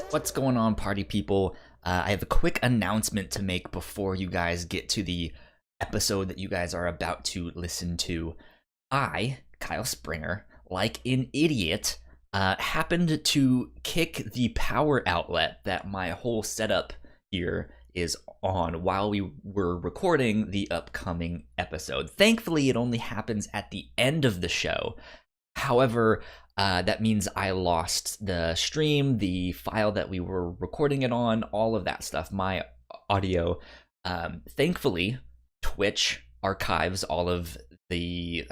What's going on, party people? I have a quick announcement to make before you guys get to the episode that you guys are about to listen to. I, Kyle Springer, like an idiot, happened to kick the power outlet that my whole setup here is on while we were recording the upcoming episode. Thankfully, it only happens at the end of the show. However, that means I lost the stream, the file that we were recording it on, all of that stuff, my audio. Thankfully, Twitch archives all of the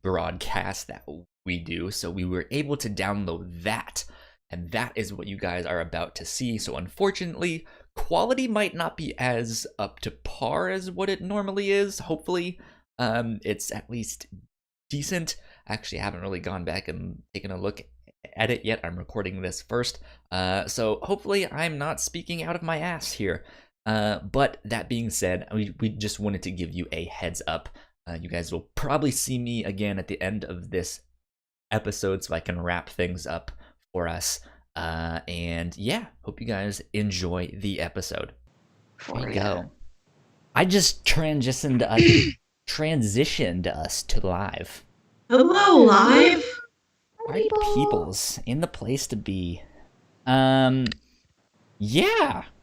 broadcasts that we do, so we were able to download that, and that is what you guys are about to see. So unfortunately, quality might not be as up to par as what it normally is. Hopefully, it's at least decent. Actually, I haven't really gone back and taken a look at it yet. I'm recording this first, so hopefully I'm not speaking out of my ass here. But that being said, we just wanted to give you a heads up. You guys will probably see me again at the end of this episode so I can wrap things up for us. And yeah, hope you guys enjoy the episode. Here we go. I just transitioned us to live. Hello, live. Party peoples in the place to be. Yeah,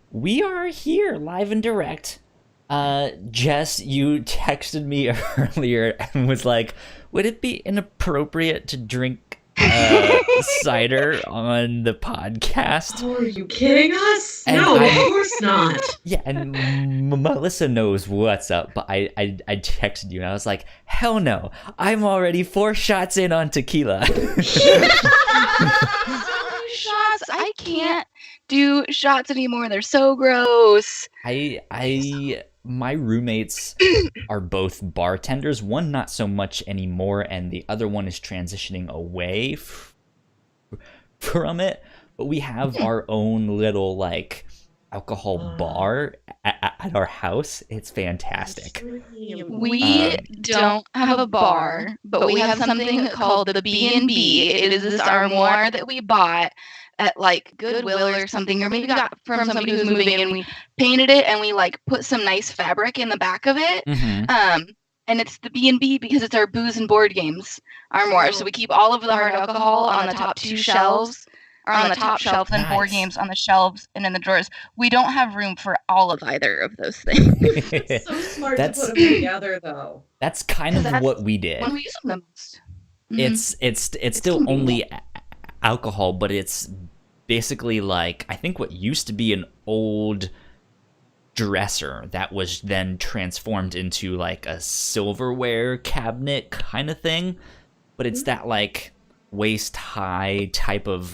we are here live and direct. Jess, you texted me earlier and was like, would it be inappropriate to drink cider on the podcast? Oh, are you kidding us? And no, of course not. Yeah, and Melissa knows what's up, but I texted you and I was like, hell no, I'm already 4 shots in on tequila. Shots? I can't do shots anymore. They're so gross. My roommates are both bartenders. One not so much anymore, and the other one is transitioning away from it. But we have our own little alcohol bar at our house. It's fantastic. We don't have a bar, but we have something called the B&B. It is this armoire that we bought at Goodwill or something, or maybe got from somebody who's moving in. We painted it and we put some nice fabric in the back of it. Mm-hmm. And it's the B&B because it's our booze and board games armoire. So we keep all of the hard alcohol on the top 2 shelves, or on the top shelf, and board games on the shelves and in the drawers. We don't have room for all of either of those things. It's so smart to put them together, though. That's kind of what we did. When we use them the most. Mm-hmm. It's still only alcohol, but it's basically I think what used to be an old dresser that was then transformed into a silverware cabinet kind of thing, but it's that waist high type of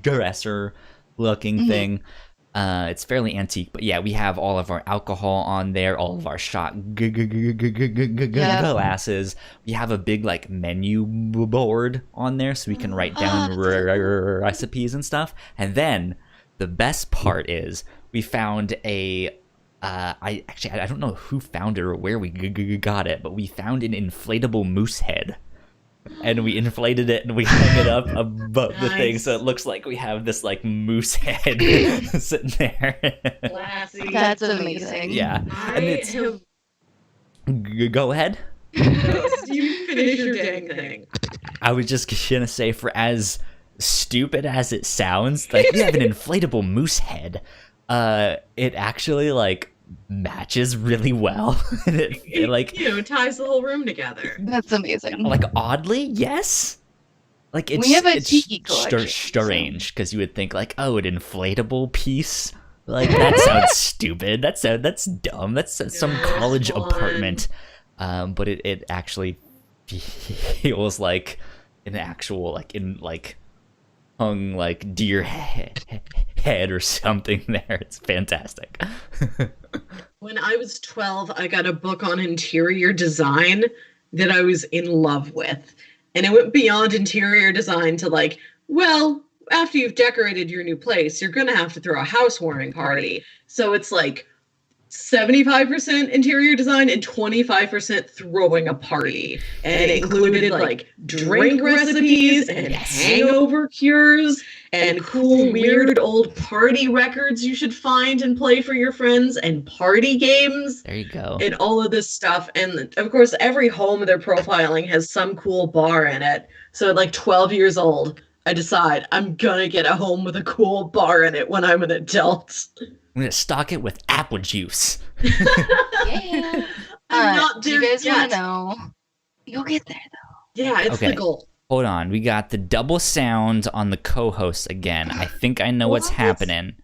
dresser looking thing. It's fairly antique, but yeah, we have all of our alcohol on there, all of our shot glasses. We have a big menu board on there so we can write down recipes and stuff. And then the best part is we found I don't know who found it or where we got it, but we found an inflatable moose head. And we inflated it and we hung it up above the thing, so it looks like we have this moose head sitting there. Classy. That's amazing. Yeah. And it's go ahead. You finish your dang thing. I was just gonna say, for as stupid as it sounds, we have an inflatable moose head. It actually matches really well. It ties the whole room together. That's amazing. Oddly, yes. We have a tiki collection. Strange, because you would think an inflatable piece. That sounds stupid. That's dumb. That's some college apartment. But it actually feels like an actual hung deer head or something there. It's fantastic. When I was 12, I got a book on interior design that I was in love with. And it went beyond interior design to after you've decorated your new place, you're going to have to throw a housewarming party. So it's 75% interior design and 25% throwing a party. And it included like drink recipes and hangover cures and cool, weird old party records you should find and play for your friends and party games. There you go. And all of this stuff. And of course, every home they're profiling has some cool bar in it. So at like 12 years old, I decide I'm gonna get a home with a cool bar in it when I'm an adult. I'm gonna stock it with apple juice. Yeah. I'm not do there you guys yet. want to know? You'll get there though. Yeah, it's Okay. the goal. Hold on, we got the double sound on the co-host again. I think I know what's What? happening.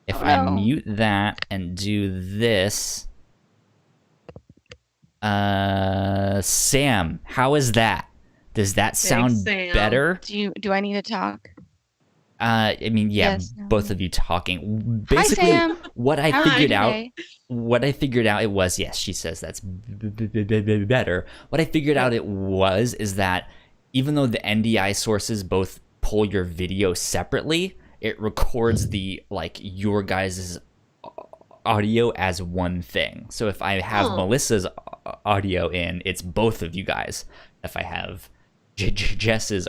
If Oh, I no. mute that and do this, Sam, how is that? Does that sound Sam. better? Do I need to talk? I mean, yeah, Yes, no. both of you talking. Basically, Hi, Sam. what I How are you figured out. today? What I figured out it was, yes, she says that's better. What I figured out it was is that even though the NDI sources both pull your video separately, it records the like your guys' audio as one thing. So if I have Melissa's audio in, it's both of you guys. If I have Jess's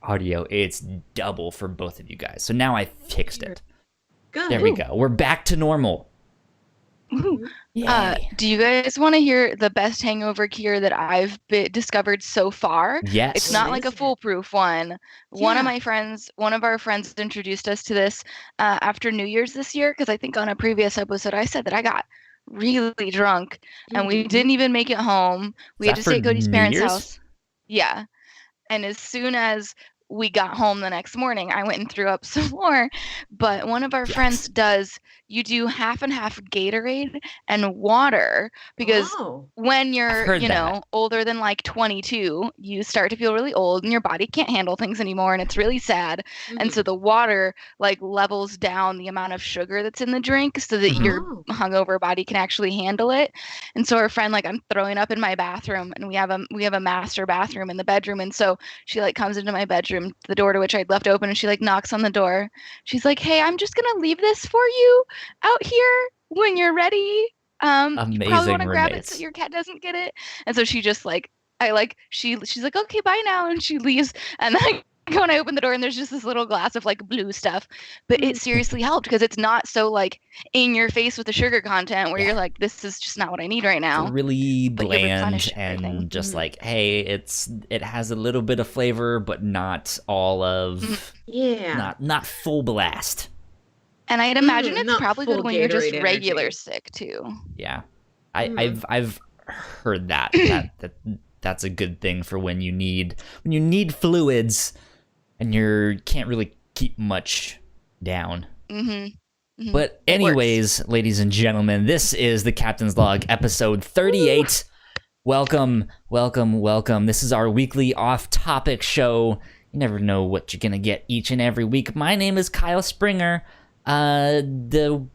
audio, it's double for both of you guys. So now I fixed it. Good. There we go. We're back to normal. Woohoo. Yay. Do you guys want to hear the best hangover cure that I've discovered so far? Yes. It's not like a foolproof one. One of our friends introduced us to this after New Year's this year, because I think on a previous episode I said that I got really drunk and we didn't even make it home. We Is had that to stay at for Cody's New parents' Year's? house. Yeah. And as soon as we got home the next morning, I went and threw up some more. But one of our friends does, you do half and half Gatorade and water, because when you're, heard that. older than like 22, you start to feel really old and your body can't handle things anymore. And it's really sad. And so the water like levels down the amount of sugar that's in the drink so that your hungover body can actually handle it. And so our friend, like, I'm throwing up in my bathroom, and we have a master bathroom in the bedroom. And so she like comes into my bedroom, the door to which I'd left open, and she like knocks on the door. She's like, "Hey, I'm just gonna leave this for you out here when you're ready. You probably Amazing want to grab it roommates. so your cat doesn't get it." And so she just like, she's like, "Okay, bye now," and she leaves. And then I go and I open the door, and there's just this little glass of like blue stuff. But it seriously helped, because it's not so like in your face with the sugar content where you're like, this is just not what I need right now. It's really But you bland replenish and everything. just like, hey, it has a little bit of flavor, but not all of not full blast. And I'd imagine it's not probably full good when you're just Gatorade regular energy. sick too. Yeah, I've heard that that's a good thing for when you need fluids and you can't really keep much down. But anyways, ladies and gentlemen, this is the Captain's Log, episode 38. Welcome. This is our weekly off-topic show. You never know what you're gonna get each and every week. My name is Kyle Springer. The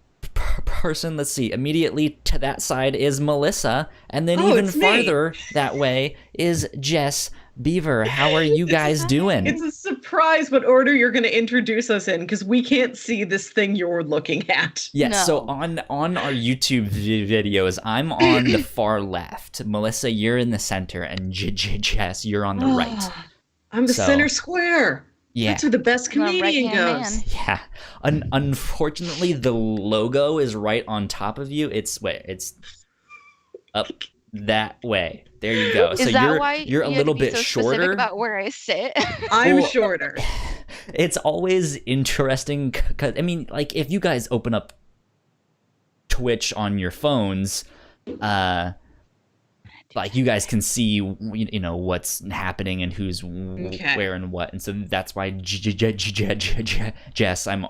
person, let's see, immediately to that side is Melissa, and then even it's me. farther that way is Jess Bever. How are you guys doing? It's a surprise what order you're going to introduce us in, because we can't see this thing you're looking at. Yes, so No. on our YouTube videos, I'm on the far left. Melissa, you're in the center, and Jess, you're on the right. I'm the So, center square. Yeah. That's where the best I'm a comedian right-hand goes. man. Yeah. Unfortunately, the logo is right on top of you. It's up that way. There you go. Is So that you're why you're a you had little to be bit so shorter. specific about where I sit? I'm Well, shorter. It's always interesting because I mean, like, if you guys open up Twitch on your phones, like, you guys can see, what's happening and who's where and what, and so that's why Jess, I'm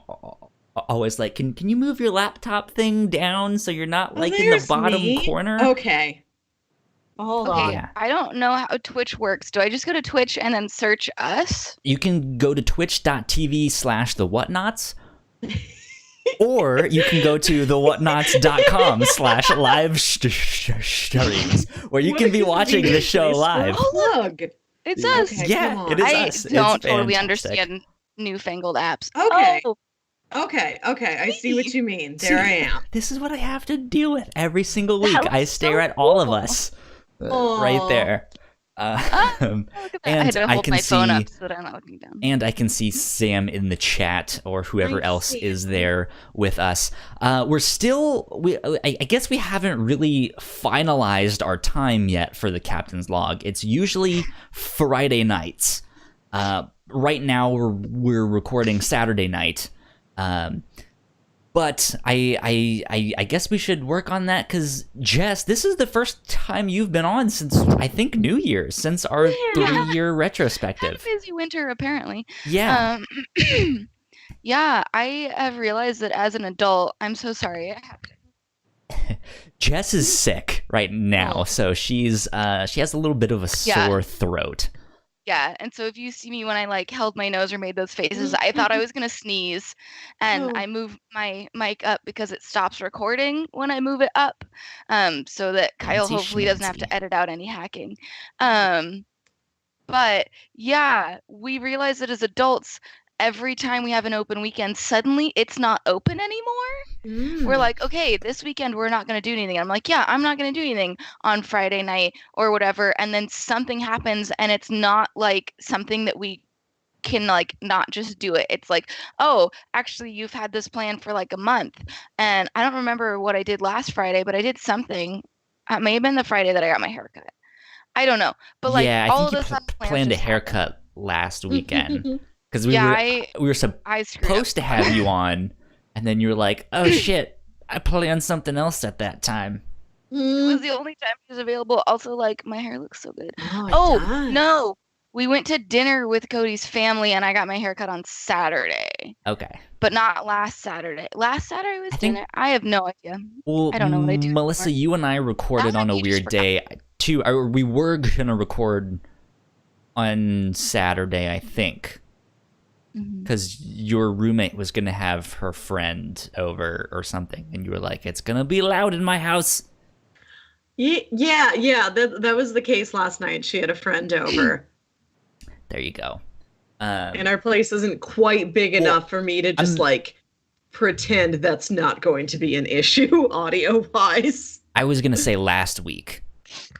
always like, can you move your laptop thing down so you're not like in the There's bottom me. corner? Okay. Hold on. Yeah. I don't know how Twitch works. Do I just go to Twitch and then search us? You can go to twitch.tv/the Whatnauts, or you can go to thewhatnauts.com/live streams, where you can be watching the show live. Plug. It's us. Okay, Yeah, come on. it is I us. It's don't totally fantastic. understand newfangled apps. Okay. Oh, Okay, I see what you mean. There I am. This is what I have to deal with every single week. That was I stare so at all of cool. us right there. Look at that. I And had to I hold can my phone see, up so that I'm not looking down. and I can see Sam in the chat or whoever I else see is it. there with us. We're still, I guess we haven't really finalized our time yet for the Captain's Log. It's usually Friday nights. Right now we're recording Saturday night. But I guess we should work on that because, Jess, this is the first time you've been on since, I think, New Year's, since our 3-year retrospective. Had a busy winter, apparently. Yeah. Yeah, I have realized that as an adult, I'm so sorry. Jess is sick right now, so she has a little bit of a sore throat. Yeah, and so if you see me when I like held my nose or made those faces, I thought I was gonna sneeze, and I moved my mic up because it stops recording when I move it up, so that Kyle Fancy hopefully doesn't have schmancy. to edit out any hacking. But yeah, we realize that as adults, every time we have an open weekend, suddenly it's not open anymore. We're like, okay, this weekend we're not going to do anything. I'm like, yeah, I'm not going to do anything on Friday night or whatever. And then something happens and it's not like something that we can like not just do it. It's like, oh, actually you've had this plan for like a month. And I don't remember what I did last Friday, but I did something. It may have been the Friday that I got my haircut. I don't know. But like yeah, all I think of you this planned a haircut last weekend because we were I supposed to have you on, and then you were like, "Oh shit, I planned something else at that time." It was the only time he was available. Also, like my hair looks so good. Oh No, we went to dinner with Cody's family, and I got my haircut on Saturday. Okay, but not last Saturday. Last Saturday was dinner. I have no idea. Well, I don't know what I do. Melissa, anymore. you and I recorded on a weird day too. We were gonna record on Saturday, I think, because your roommate was gonna have her friend over or something, and you were like, "It's gonna be loud in my house." Yeah. That was the case last night. She had a friend over. There you go. And our place isn't quite big enough for me to just like pretend that's not going to be an issue audio wise. I was gonna say last week.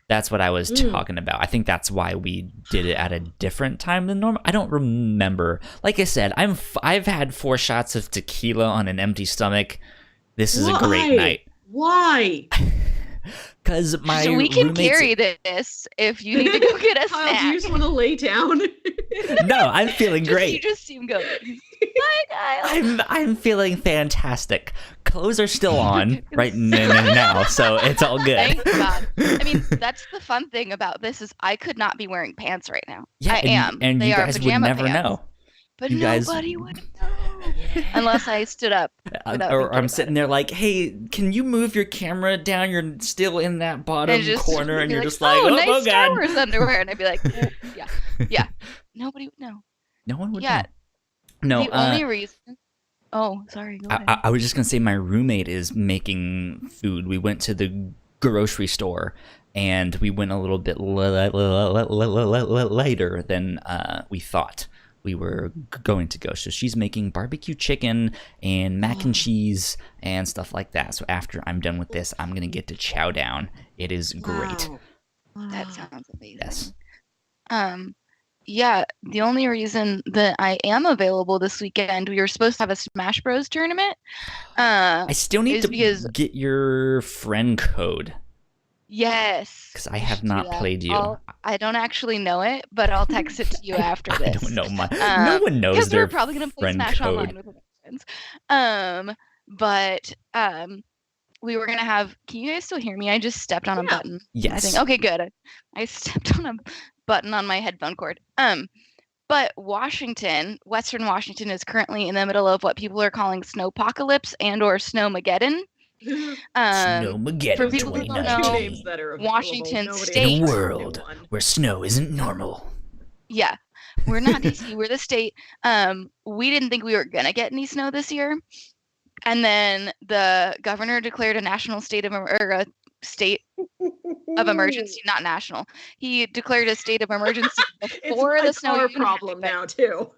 That's what I was talking about. I think that's why we did it at a different time than normal. I don't remember. Like I said, I've had 4 shots of tequila on an empty stomach. This is a great night. Why? Because my so we can carry this if you need to go get a Kyle, snack. do you just want to lay down? No, I'm feeling great. You just seem good. Bye, Kyle. I'm feeling fantastic. Clothes are still on right now, so it's all good. Thank God. I mean, that's the fun thing about this is I could not be wearing pants right now. Yeah, I am. And they you are guys would pajama never pants. know. But you nobody would know. Unless I stood up. Or I'm sitting there like, hey, can you move your camera down? You're still in that bottom corner, and you're just like, oh, nice God. Star Wars underwear. And I'd be like, yeah. Nobody would know. No one would know. No, the only reason... Oh, sorry. Go ahead. I was just going to say my roommate is making food. We went to the grocery store, and we went a little bit later than we thought we were going to go. So she's making barbecue chicken and mac and cheese and stuff like that. So after I'm done with this, I'm going to get to chow down. It is great. Wow. That sounds amazing. Yes. Yeah, the only reason that I am available this weekend, we were supposed to have a Smash Bros tournament. I still need to get your friend code. Yes. Because I have not played you. I don't actually know it, but I'll text it to you after this. I don't know no one knows their we're probably gonna play Smash code. online with our friends. But we were gonna have. Can you guys still hear me? I just stepped on a button. Yes. I think. Okay, good. I stepped on a button on my headphone cord. But Western Washington is currently in the middle of what people are calling snowpocalypse and/or snowmageddon. Snowmageddon for people who don't know, Washington State. In a world where snow isn't normal. Yeah, we're not DC. We're the state. We didn't think we were gonna get any snow this year, and then the governor declared a national state of state of emergency, not national. He declared a state of emergency before it's the snow. It's our problem now too.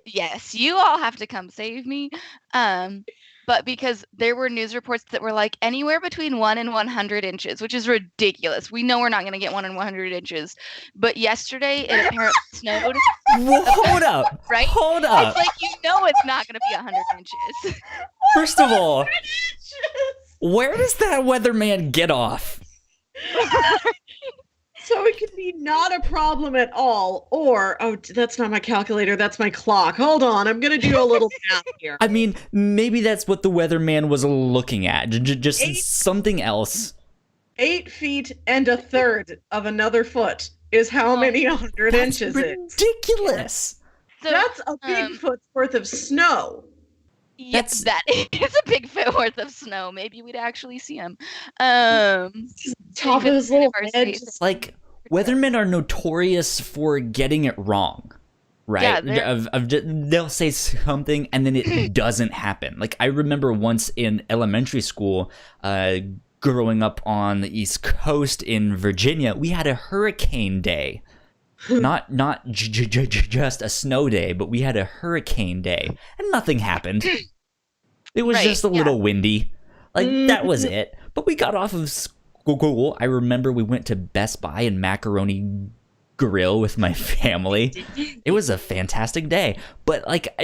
Yes, you all have to come save me. But because there were news reports that were like anywhere between 1 and 100 inches, which is ridiculous. We know we're not going to get 1 and 100 inches. But yesterday it apparently snowed. Hold up. Right? Hold up. It's like, it's not going to be 100 inches. First of all, where does that weatherman get off? So it could be not a problem at all, or, oh, that's not my calculator, that's my clock. Hold on, I'm going to do a little math here. I mean, maybe that's what the weatherman was looking at. Just something else. 8 feet and a third of another foot is how many 100 inches ridiculous. So, that's a big foot's worth of snow. Yes, that is a big foot worth of snow. Maybe we'd actually see him. Top of his little head. Like, weathermen are notorious for getting it wrong, right? Yeah, they'll say something and then it doesn't happen. Like, I remember once in elementary school, growing up on the East Coast in Virginia, we had a hurricane day. Not just a snow day, but we had a hurricane day, and nothing happened. It was just a little windy. Like, that was it. But we got off of school. I remember we went to Best Buy and Macaroni Grill with my family. It was a fantastic day. But, like,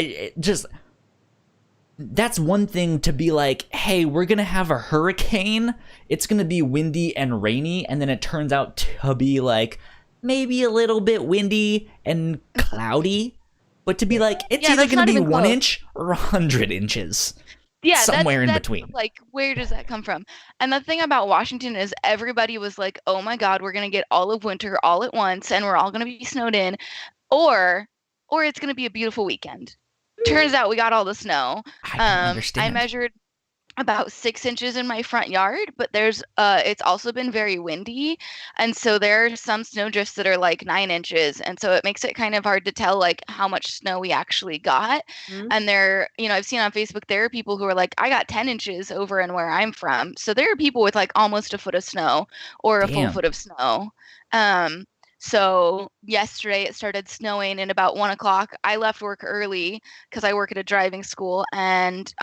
that's one thing to be like, hey, we're going to have a hurricane. It's going to be windy and rainy. And then it turns out to be, like, maybe a little bit windy and cloudy. But to be like, it's either going to be 1 inch or 100 inches. Yeah, somewhere in between. Like, where does that come from? And the thing about Washington is everybody was like, oh my God, we're going to get all of winter all at once and we're all going to be snowed in. Or it's going to be a beautiful weekend. Turns out we got all the snow. I don't understand. I measured about 6 inches in my front yard, but it's also been very windy, and so there are some snow drifts that are like 9 inches, and so it makes it kind of hard to tell like how much snow we actually got. And I've seen on Facebook there are people who are like, I got 10 inches over in where I'm from, so there are people with like almost a foot of snow or a full foot of snow. So yesterday it started snowing, and about 1 o'clock I left work early because I work at a driving school, and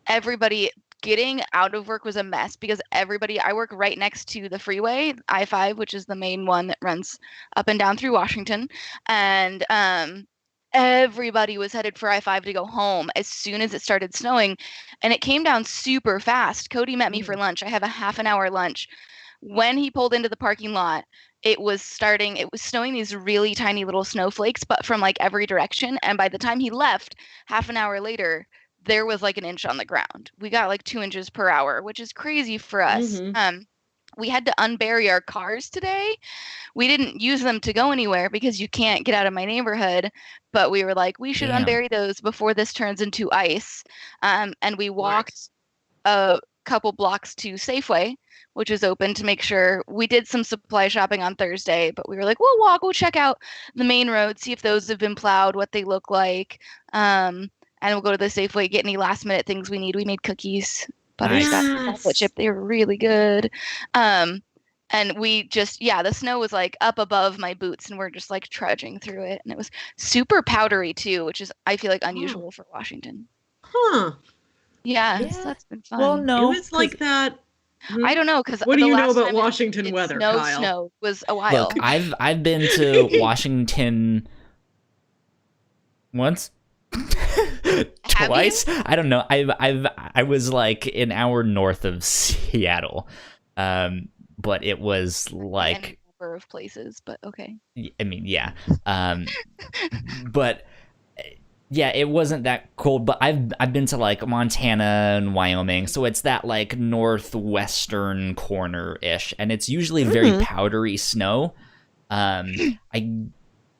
everybody getting out of work was a mess because I work right next to the freeway, I-5, which is the main one that runs up and down through Washington. And everybody was headed for I-5 to go home as soon as it started snowing. And it came down super fast. Cody met me for lunch. I have a half an hour lunch. When he pulled into the parking lot, it was snowing these really tiny little snowflakes, but from like every direction. And by the time he left, half an hour later, there was like 1 inch on the ground. We got like 2 inches per hour, which is crazy for us. We had to unbury our cars today. We didn't use them to go anywhere because you can't get out of my neighborhood. But we were like, we should unbury those before this turns into ice. And we walked a couple blocks to Safeway, which is open, to make sure. We did some supply shopping on Thursday, but we were like, we'll check out the main road, see if those have been plowed, what they look like. And we'll go to the Safeway, get any last minute things we need. We made cookies, butterscotch, chocolate chip. They were really good. And we just, the snow was like up above my boots, and we're just like trudging through it. And it was super powdery too, which is, I feel like, unusual for Washington. Huh. Yeah, so that's been fun. Well, no. It was like that. I don't know, because what do you know about Washington weather, Kyle? Snow was a while. Look, I've been to Washington once. Twice. I don't know. I was like an hour north of Seattle, but it was like any number of places. But okay. I mean, yeah. But yeah, it wasn't that cold. But I've been to like Montana and Wyoming, so it's that like northwestern corner ish, and it's usually very powdery snow. I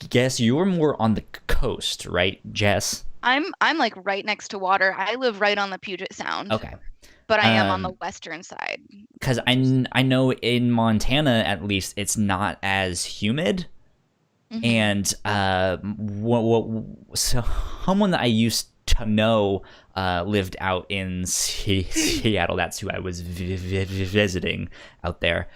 guess you're more on the coast, right, Jess? I'm like right next to water. I live right on the Puget Sound. Okay. But I am on the western side. Because I know in Montana, at least, it's not as humid. And someone that I used to know lived out in Seattle. That's who I was visiting out there.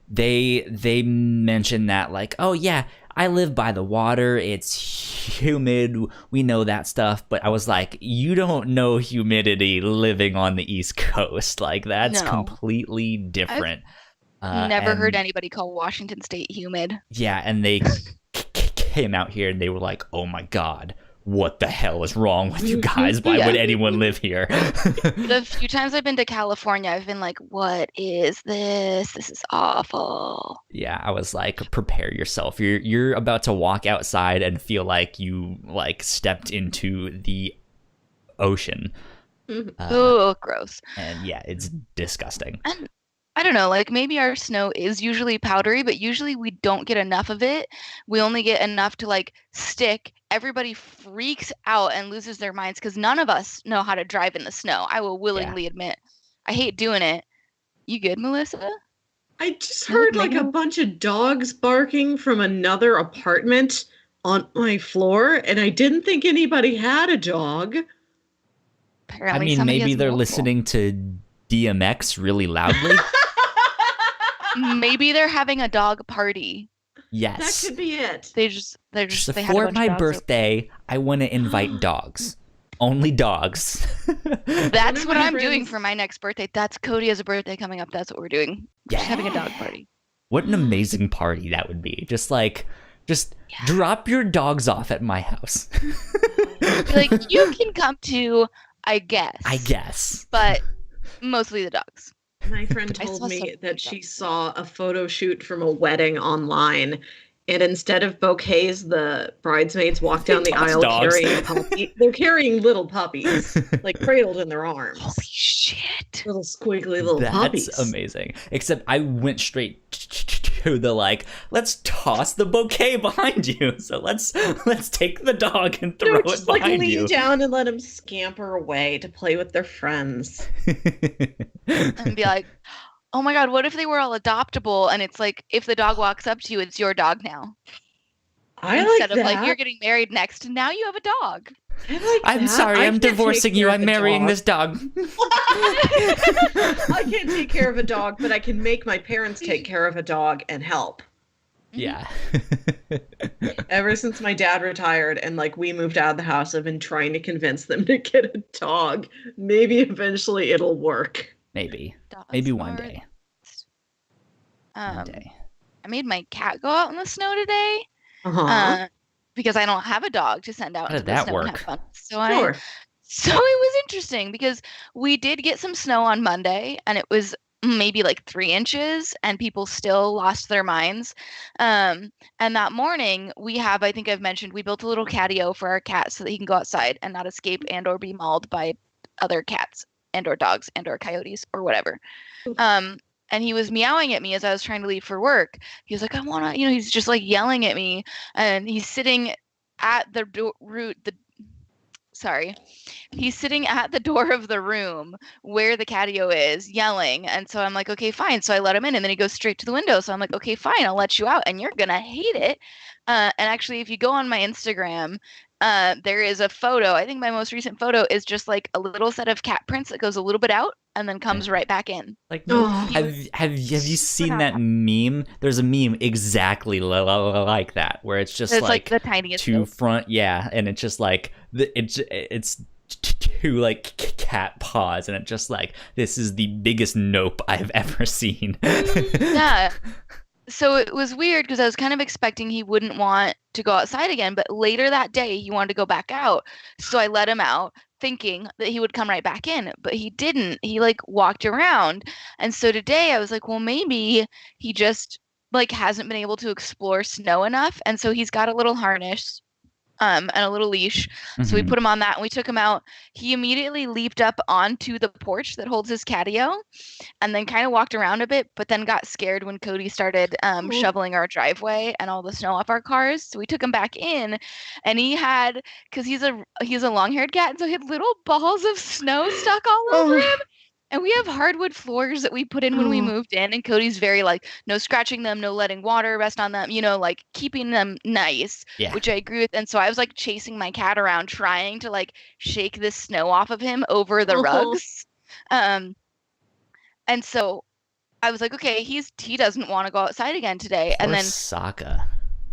They mentioned that, like, oh yeah, I live by the water. It's humid. We know that stuff. But I was like, you don't know humidity living on the East Coast. Like, that's completely different. Never heard anybody call Washington State humid. Yeah, and they came out here and they were like, oh my God, what the hell is wrong with you guys? Why would anyone live here? The few times I've been to California, I've been like, what is this? This is awful. Yeah, I was like, prepare yourself. You're about to walk outside and feel like you like stepped into the ocean. Oh, gross. And yeah, it's disgusting. And I don't know, like maybe our snow is usually powdery, but usually we don't get enough of it. We only get enough to like stick. Everybody freaks out and loses their minds because none of us know how to drive in the snow. I will willingly admit. I hate doing it. You good, Melissa? I just heard like a bunch of dogs barking from another apartment on my floor, and I didn't think anybody had a dog. Apparently, I mean, maybe they're listening to DMX really loudly. Maybe they're having a dog party. Yes, that could be it. They're just so for my birthday, I want to invite dogs. Only dogs. That's what I'm doing for my next birthday. That's Cody has a birthday coming up. That's what we're doing. Yeah. Just having a dog party. What an amazing party that would be. Just drop your dogs off at my house. Like, you can come to, I guess. But mostly the dogs. My friend told me that she saw a photo shoot from a wedding online, and instead of bouquets, the bridesmaids walk down the aisle carrying puppies. They're carrying little puppies, like cradled in their arms. Holy shit. Little squiggly little puppies. That's amazing. Except I went straight to the like, let's toss the bouquet behind you. So let's take the dog and throw it just behind you. Lean down and let them scamper away to play with their friends. And be like, oh my God, what if they were all adoptable? And it's like, if the dog walks up to you, it's your dog now. Instead of like, you're getting married next, and now you have a dog. I'm sorry, I'm divorcing you. I'm marrying this dog. I can't take care of a dog, but I can make my parents take care of a dog and help. Yeah. Ever since my dad retired and like we moved out of the house, I've been trying to convince them to get a dog. Maybe eventually it'll work. Maybe one day. One day. I made my cat go out in the snow today. Because I don't have a dog to send out into the snow and have fun. So it was interesting because we did get some snow on Monday, and it was maybe like 3 inches, and people still lost their minds. And that morning I think I've mentioned, we built a little catio for our cat so that he can go outside and not escape and or be mauled by other cats and or dogs and or coyotes or whatever. And he was meowing at me as I was trying to leave for work. He was like, I want to, he's just like yelling at me. And he's sitting at he's sitting at the door of the room where the catio is, yelling. And so I'm like, okay, fine. So I let him in, and then he goes straight to the window. So I'm like, okay, fine, I'll let you out, and you're going to hate it. And actually, if you go on my Instagram, there is a photo. I think my most recent photo is just like a little set of cat prints that goes a little bit out and then comes right back in. Like, have you seen that meme? There's a meme exactly like that, where it's just like the tiniest two front, and it's just like it's two like cat paws, and it's just like, this is the biggest nope I've ever seen. Yeah. So it was weird because I was kind of expecting he wouldn't want to go outside again, but later that day he wanted to go back out. So I let him out thinking that he would come right back in, but he didn't. He like walked around. And so today I was like, well, maybe he just like hasn't been able to explore snow enough. And so he's got a little harness and a little leash. So we put him on that and we took him out. He immediately leaped up onto the porch that holds his catio and then kind of walked around a bit, but then got scared when Cody started shoveling our driveway and all the snow off our cars. So we took him back in, and he had, because he's a long-haired cat, and so he had little balls of snow stuck all over him. And we have hardwood floors that we put in when we moved in, and Cody's very like, no scratching them, no letting water rest on them, like keeping them nice, Yeah. which I agree with. And so I was like chasing my cat around trying to like shake this snow off of him over the rugs. And so I was like, okay, he doesn't want to go outside again today. Poor And then Sokka.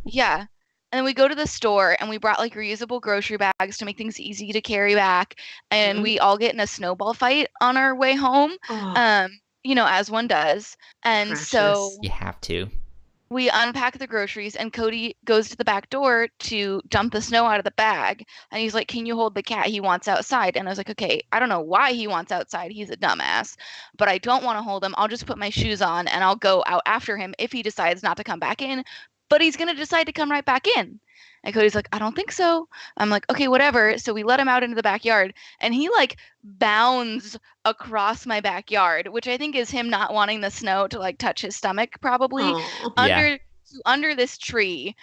yeah. And then we go to the store and we brought like reusable grocery bags to make things easy to carry back. And we all get in a snowball fight on our way home. As one does. And so you have to. we unpack the groceries and Cody goes to the back door to dump the snow out of the bag. And he's like, can you hold the cat? He wants outside. And I was like, okay, I don't know why he wants outside. He's a dumbass, but I don't want to hold him. I'll just put my shoes on and I'll go out after him if he decides not to come back in. But he's going to decide to come right back in. And Cody's like, I don't think so. I'm like, okay, whatever. So we let him out into the backyard and he like bounds across my backyard, which I think is him not wanting the snow to like touch his stomach probably under this tree.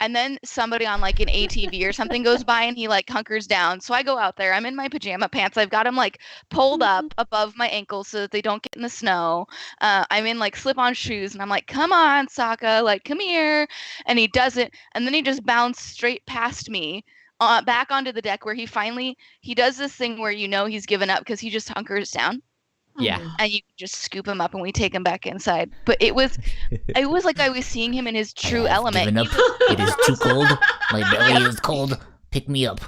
And then somebody on like an ATV or something goes by and he like hunkers down. So I go out there. I'm in my pajama pants. I've got him like pulled up above my ankles so that they don't get in the snow. I'm in like slip-on shoes and I'm like, come on, Sokka, like, come here. And he doesn't. And then he just bounced straight past me back onto the deck where he does this thing where he's given up because he just hunkers down. Yeah. And you just scoop him up and we take him back inside. But it was like I was seeing him in his true element. It is too cold. My belly is cold. Pick me up.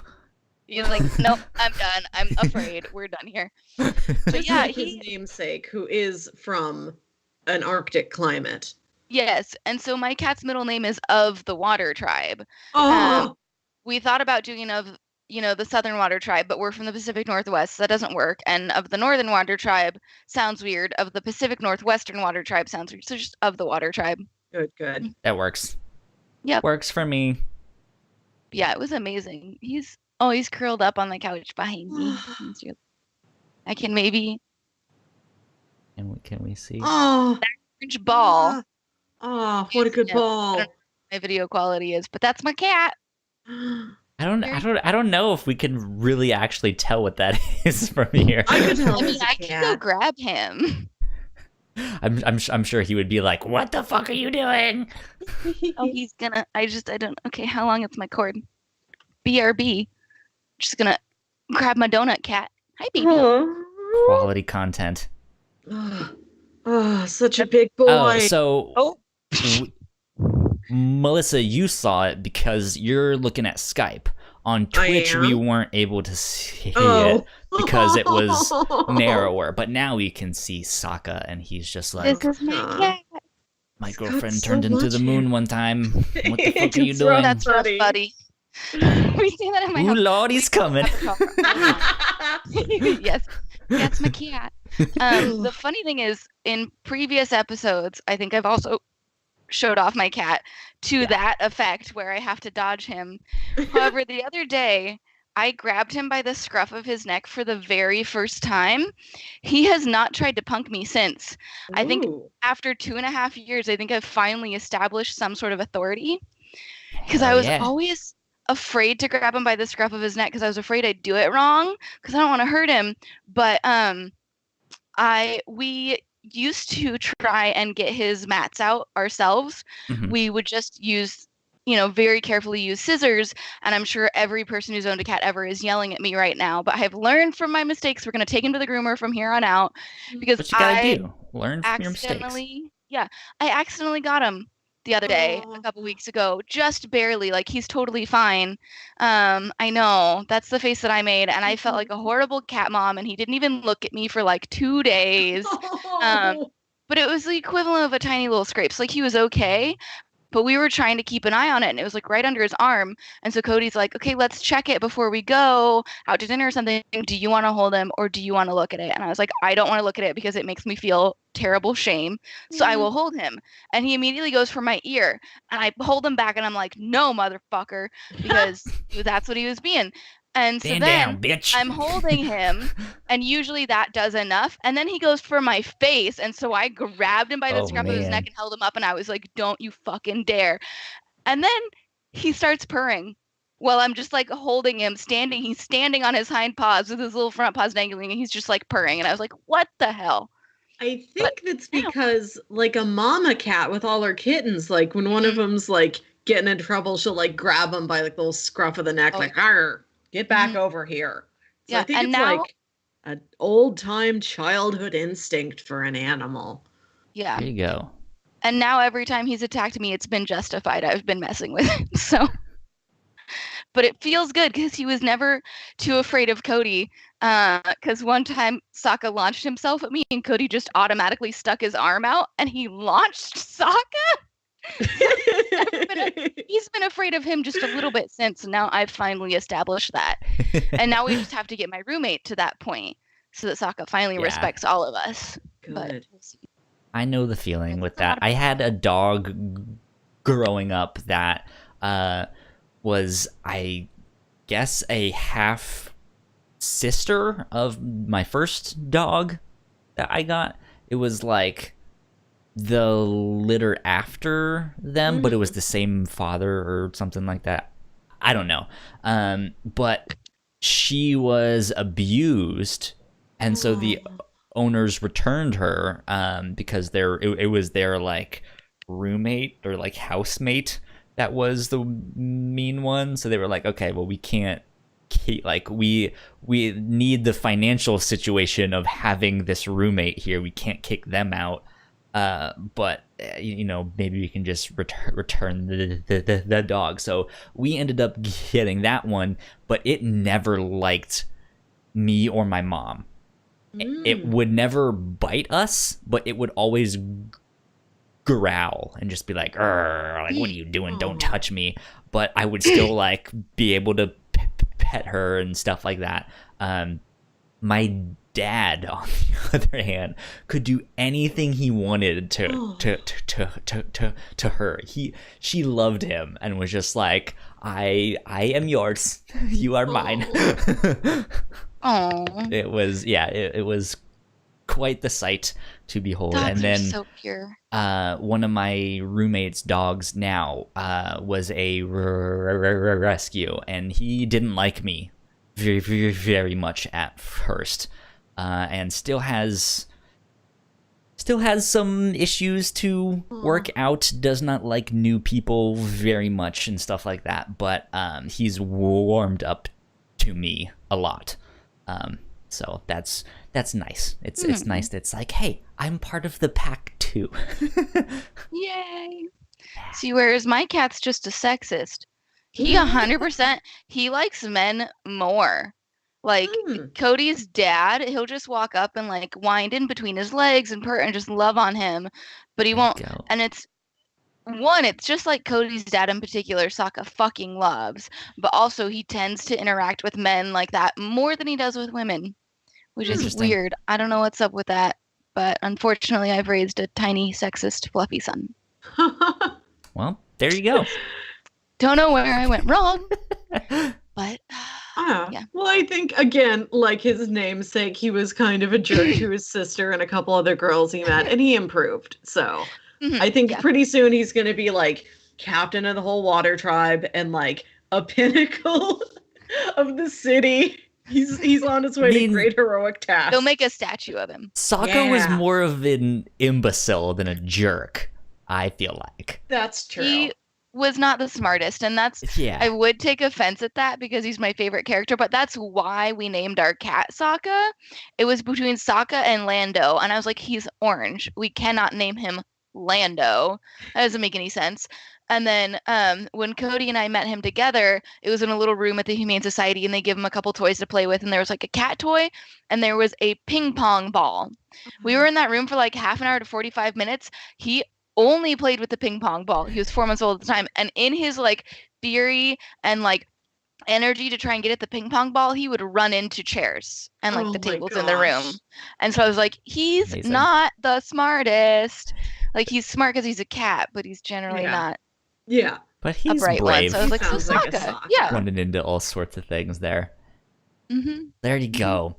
He's like, nope, I'm done. I'm afraid. We're done here. Just like his namesake, who is from an Arctic climate. Yes, and so my cat's middle name is Of the Water Tribe. We thought about doing of the Southern Water Tribe, but we're from the Pacific Northwest, so that doesn't work. And Of the Northern Water Tribe sounds weird. Of the Pacific Northwestern Water Tribe sounds weird. So just Of the Water Tribe. Good. That works. Yep. Works for me. Yeah, it was amazing. He's curled up on the couch behind me. I can maybe. Can we see? Oh, that orange ball. Oh, what a good ball. I don't know what my video quality is, but that's my cat. I don't know if we can really actually tell what that is from here. I could tell. I can go grab him. I'm sure he would be like, "What the fuck are you doing?" He's gonna. I don't. Okay, how long is my cord? BRB. Just gonna grab my donut cat. Hi, baby. Quality content. Oh, such a big boy. Oh, so Melissa, you saw it because you're looking at Skype. On Twitch, we weren't able to see it because it was narrower. But now we can see Sokka, and he's just like, "This is my cat. My girlfriend turned into the moon one time. What the fuck are you doing?" That's rough, buddy. We see that in my house. Ooh, Lord, he's coming. Yes, that's my cat. The funny thing is, in previous episodes, I think I've also showed off my cat to that effect where I have to dodge him. However, the other day, I grabbed him by the scruff of his neck for the very first time. He has not tried to punk me since. Ooh. I think after 2.5 years, I think I've finally established some sort of authority. Because I was always afraid to grab him by the scruff of his neck because I was afraid I'd do it wrong because I don't want to hurt him. But we used to try and get his mats out ourselves. Mm-hmm. We would just use, very carefully use scissors. And I'm sure every person who's owned a cat ever is yelling at me right now. But I've learned from my mistakes. We're going to take him to the groomer from here on out because what you gotta do. Learn from your mistakes. Yeah, I accidentally got him the other day, a couple weeks ago, just barely. Like, he's totally fine. I know, that's the face that I made, and I felt like a horrible cat mom, and he didn't even look at me for like 2 days. But it was the equivalent of a tiny little scrape. So, like, he was okay, but we were trying to keep an eye on it, and it was like right under his arm. And so Cody's like, okay, let's check it before we go out to dinner or something. Do you want to hold him or do you want to look at it? And I was like, I don't want to look at it because it makes me feel terrible shame. So I will hold him. And he immediately goes for my ear, and I hold him back, and I'm like, no, motherfucker, because that's what he was being. And so then I'm holding him, and usually that does enough. And then he goes for my face, and so I grabbed him by the scruff of his neck and held him up, and I was like, don't you fucking dare. And then he starts purring Well, I'm just like holding him, standing. He's standing on his hind paws with his little front paws dangling, and he's just like purring. And I was like, what the hell? I But think that's now, because, like, a mama cat with all her kittens, like, when one of them's, like, getting in trouble, she'll, like, grab them by, like, the little scruff of the neck, oh, like, "Arr, get back mhm. over here." So I Yeah, think and it's, now, like, an old-time childhood instinct for an animal. yeah, There you go. and now every time he's attacked me, it's been justified. I've been messing with him, so. But it feels good because he was never too afraid of Cody. Because one time Sokka launched himself at me, and Cody just automatically stuck his arm out, and he launched Sokka. He's been afraid of him just a little bit since. Now I've finally established that, and now we just have to get my roommate to that point so that Sokka finally Yeah. respects all of us. Good. But we'll see. I know the feeling with That's a lot that. I had a dog growing up that was, I guess, a half sister of my first dog that I got. It was like the litter after them, but it was the same father or something like that. I don't know. But she was abused, and so the owners returned her because it was their like roommate or like housemate that was the mean one. So they were like, okay, well, we can't keep, like, we need the financial situation of having this roommate here. We can't kick them out. But maybe we can just return the dog. So we ended up getting that one, but it never liked me or my mom. It would never bite us, but it would always growl and just be like, like, what are you doing? Don't touch me. But I would still like be able to pet her and stuff like that. My dad, on the other hand, could do anything he wanted to her. She loved him and was just like, I am yours. You are mine. Oh, It was quite the sight to behold. dogs And then are so pure. one of my roommate's dogs now was a rescue, and he didn't like me very, very, very much at first, and still has some issues to work out. Does not like new people very much and stuff like that, but he's warmed up to me a lot. So that's nice. It's nice that it's like, hey, I'm part of the pack too. Yay. See, whereas my cat's just a sexist. He 100%, he likes men more. Like, Cody's dad, he'll just walk up and like wind in between his legs and purr and just love on him, but he won't. And it's just like Cody's dad in particular, Sokka fucking loves, but also he tends to interact with men like that more than he does with women, which is weird. I don't know what's up with that, but unfortunately I've raised a tiny sexist fluffy son. Well, there you go. Don't know where I went wrong, but yeah. Well, I think, again, like his namesake, he was kind of a jerk to his sister and a couple other girls he met, and he improved. So I think pretty soon he's going to be like captain of the whole water tribe and like a pinnacle of the city. He's on his way to great heroic tasks. They'll make a statue of him. Sokka was more of an imbecile than a jerk, I feel like. That's true. He was not the smartest, and that's I would take offense at that because he's my favorite character, but that's why we named our cat Sokka. It was between Sokka and Lando, and I was like, he's orange. We cannot name him Lando. That doesn't make any sense. And then when Cody and I met him together, it was in a little room at the Humane Society, and they give him a couple toys to play with, and there was like a cat toy, and there was a ping pong ball. We were in that room for like half an hour to 45 minutes. He only played with the ping pong ball. He was 4 months old at the time, and in his like fury and like energy to try and get at the ping pong ball, he would run into chairs and like the tables in the room. And so I was like, he's not the smartest. Like, he's smart because he's a cat, but he's generally not. Yeah. But he's brave. One. So I was like, so Sokka. Yeah. Running into all sorts of things there. Mm-hmm. There you go.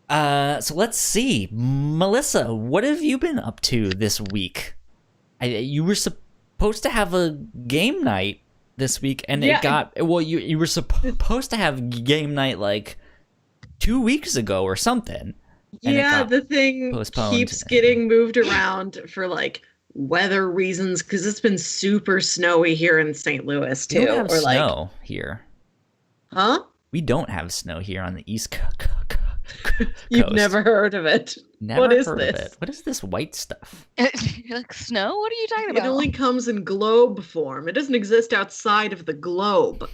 So let's see. Melissa, what have you been up to this week? You were supposed to have a game night this week, and Yeah. it got you were supposed to have game night like 2 weeks ago or something. And Yeah, the thing postponed. keeps getting moved around for like weather reasons because it's been super snowy here in St. Louis too. We don't have or snow here. Huh? We don't have snow here on the East Coast. You've never heard of it. Never What is heard this? of it. What is this white stuff? You're like, snow? What are you talking about? It only comes in globe form. It doesn't exist outside of the globe.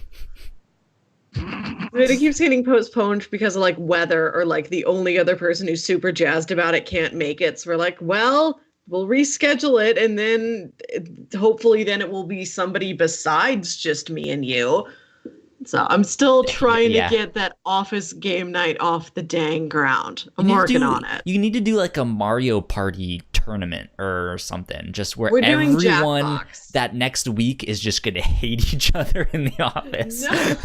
It keeps getting postponed because of like weather, or like the only other person who's super jazzed about it can't make it. So we're like, well, we'll reschedule it, and then hopefully then it will be somebody besides just me and you. So I'm still trying to get that office game night off the dang ground. I'm working on it. You need to do like a Mario Party tournament or something, just where We're doing everyone Jackbox. that next week is just going to hate each other in the office. No.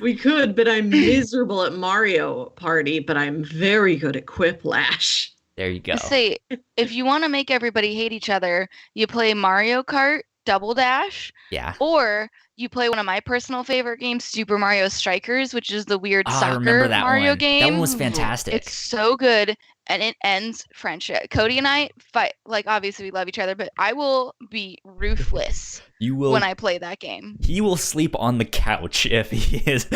We could, but I'm miserable at Mario Party, but I'm very good at Quiplash. There you go. Say, if you want to make everybody hate each other, you play Mario Kart Double Dash. Yeah. Or you play one of my personal favorite games, Super Mario Strikers, which is the weird I soccer remember that Mario one. game. That one was fantastic. It's so good, and it ends friendship. Cody and I fight, like, obviously we love each other, but I will be ruthless when I play that game. He will sleep on the couch if he is.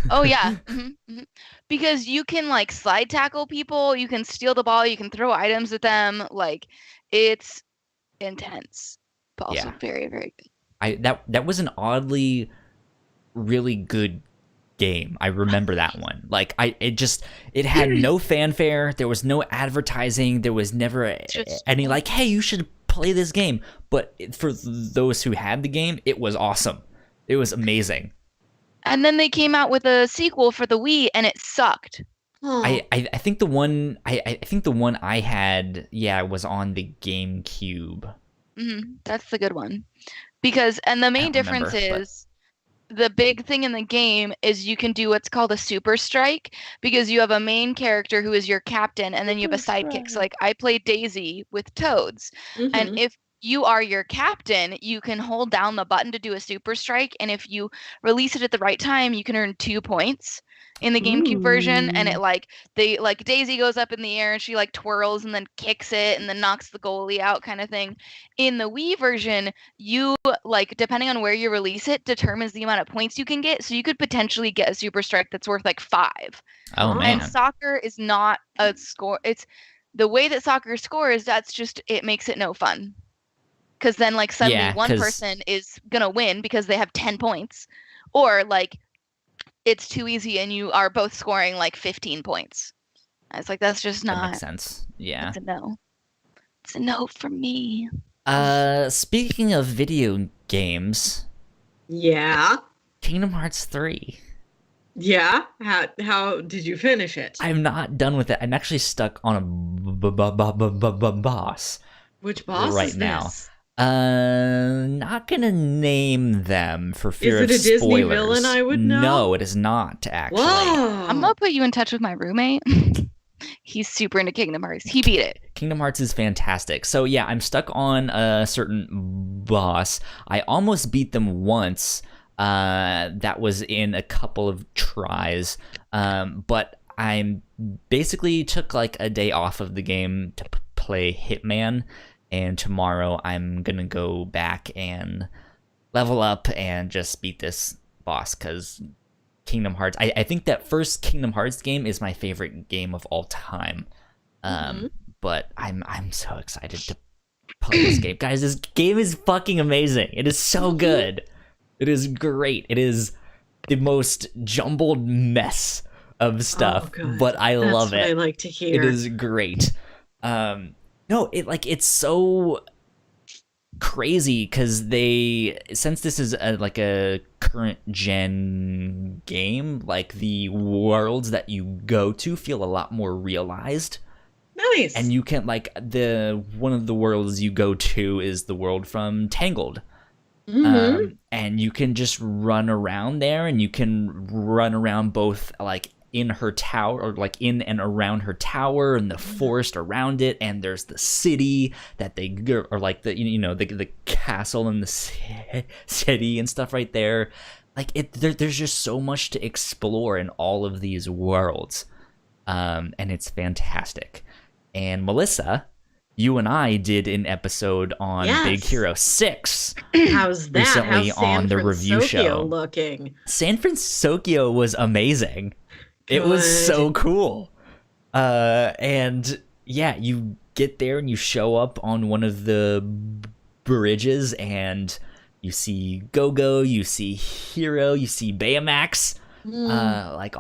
Oh, yeah. Because you can, like, slide tackle people, you can steal the ball, you can throw items at them. Like, it's intense, but also very, very good. That was an oddly really good game. I remember that one. Like it had no fanfare. There was no advertising. There was never any like, hey, you should play this game. But for those who had the game, it was awesome. It was amazing. And then they came out with a sequel for the Wii, and it sucked. I think the one I had was on the GameCube. That's the good one. Because, and the main difference is, the big thing in the game is you can do what's called a super strike, because you have a main character who is your captain, and then you have a sidekick. So, like, I played Daisy with Toads, and if you are your captain, you can hold down the button to do a super strike, and if you release it at the right time, you can earn 2 points. In the GameCube version, and it Daisy goes up in the air and she like twirls and then kicks it and then knocks the goalie out, kind of thing. In the Wii version, you like, depending on where you release it, determines the amount of points you can get. So you could potentially get a super strike that's worth like 5. Oh man! And soccer is not a score. It's the way that soccer scores. That's just, it makes it no fun. Because then like suddenly one person is gonna win because they have 10 points, or like, it's too easy and you are both scoring like 15 points. I was like, that's just not. That makes sense. Yeah. It's a no. It's a no for me. Speaking of video games. Yeah. Kingdom Hearts 3. Yeah? How did you finish it? I'm not done with it. I'm actually stuck on a boss. Which boss right is now? this? Not gonna name them for fear of spoilers. Is it a Disney villain I would know? No, it is not, actually. Whoa. I'm gonna put you in touch with my roommate. He's super into Kingdom Hearts. He beat it. Kingdom Hearts is fantastic. So yeah, I'm stuck on a certain boss. I almost beat them once. That was in a couple of tries. But I basically took like a day off of the game to play Hitman. And tomorrow I'm going to go back and level up and just beat this boss, because Kingdom Hearts... I think that first Kingdom Hearts game is my favorite game of all time. But I'm so excited to play this game. Guys, this game is fucking amazing. It is so good. It is great. It is the most jumbled mess of stuff, but I love it. That's what I like to hear. It is great. No, it's so crazy because since this is a current gen game, like the worlds that you go to feel a lot more realized. Nice. And you can one of the worlds you go to is the world from Tangled. And you can just run around there, and you can run around both like in her tower, or like in and around her tower, and the forest around it, and there's the city that they, or like the the castle and the city and stuff right there. Like there's just so much to explore in all of these worlds, and it's fantastic. And Melissa, you and I did an episode on Big Hero 6. How's that? Recently How's on the review show. Looking? San Francisco was amazing. Good. It was so cool. And yeah, you get there and you show up on one of the bridges and you see Go-Go, you see Hero, you see Baymax, like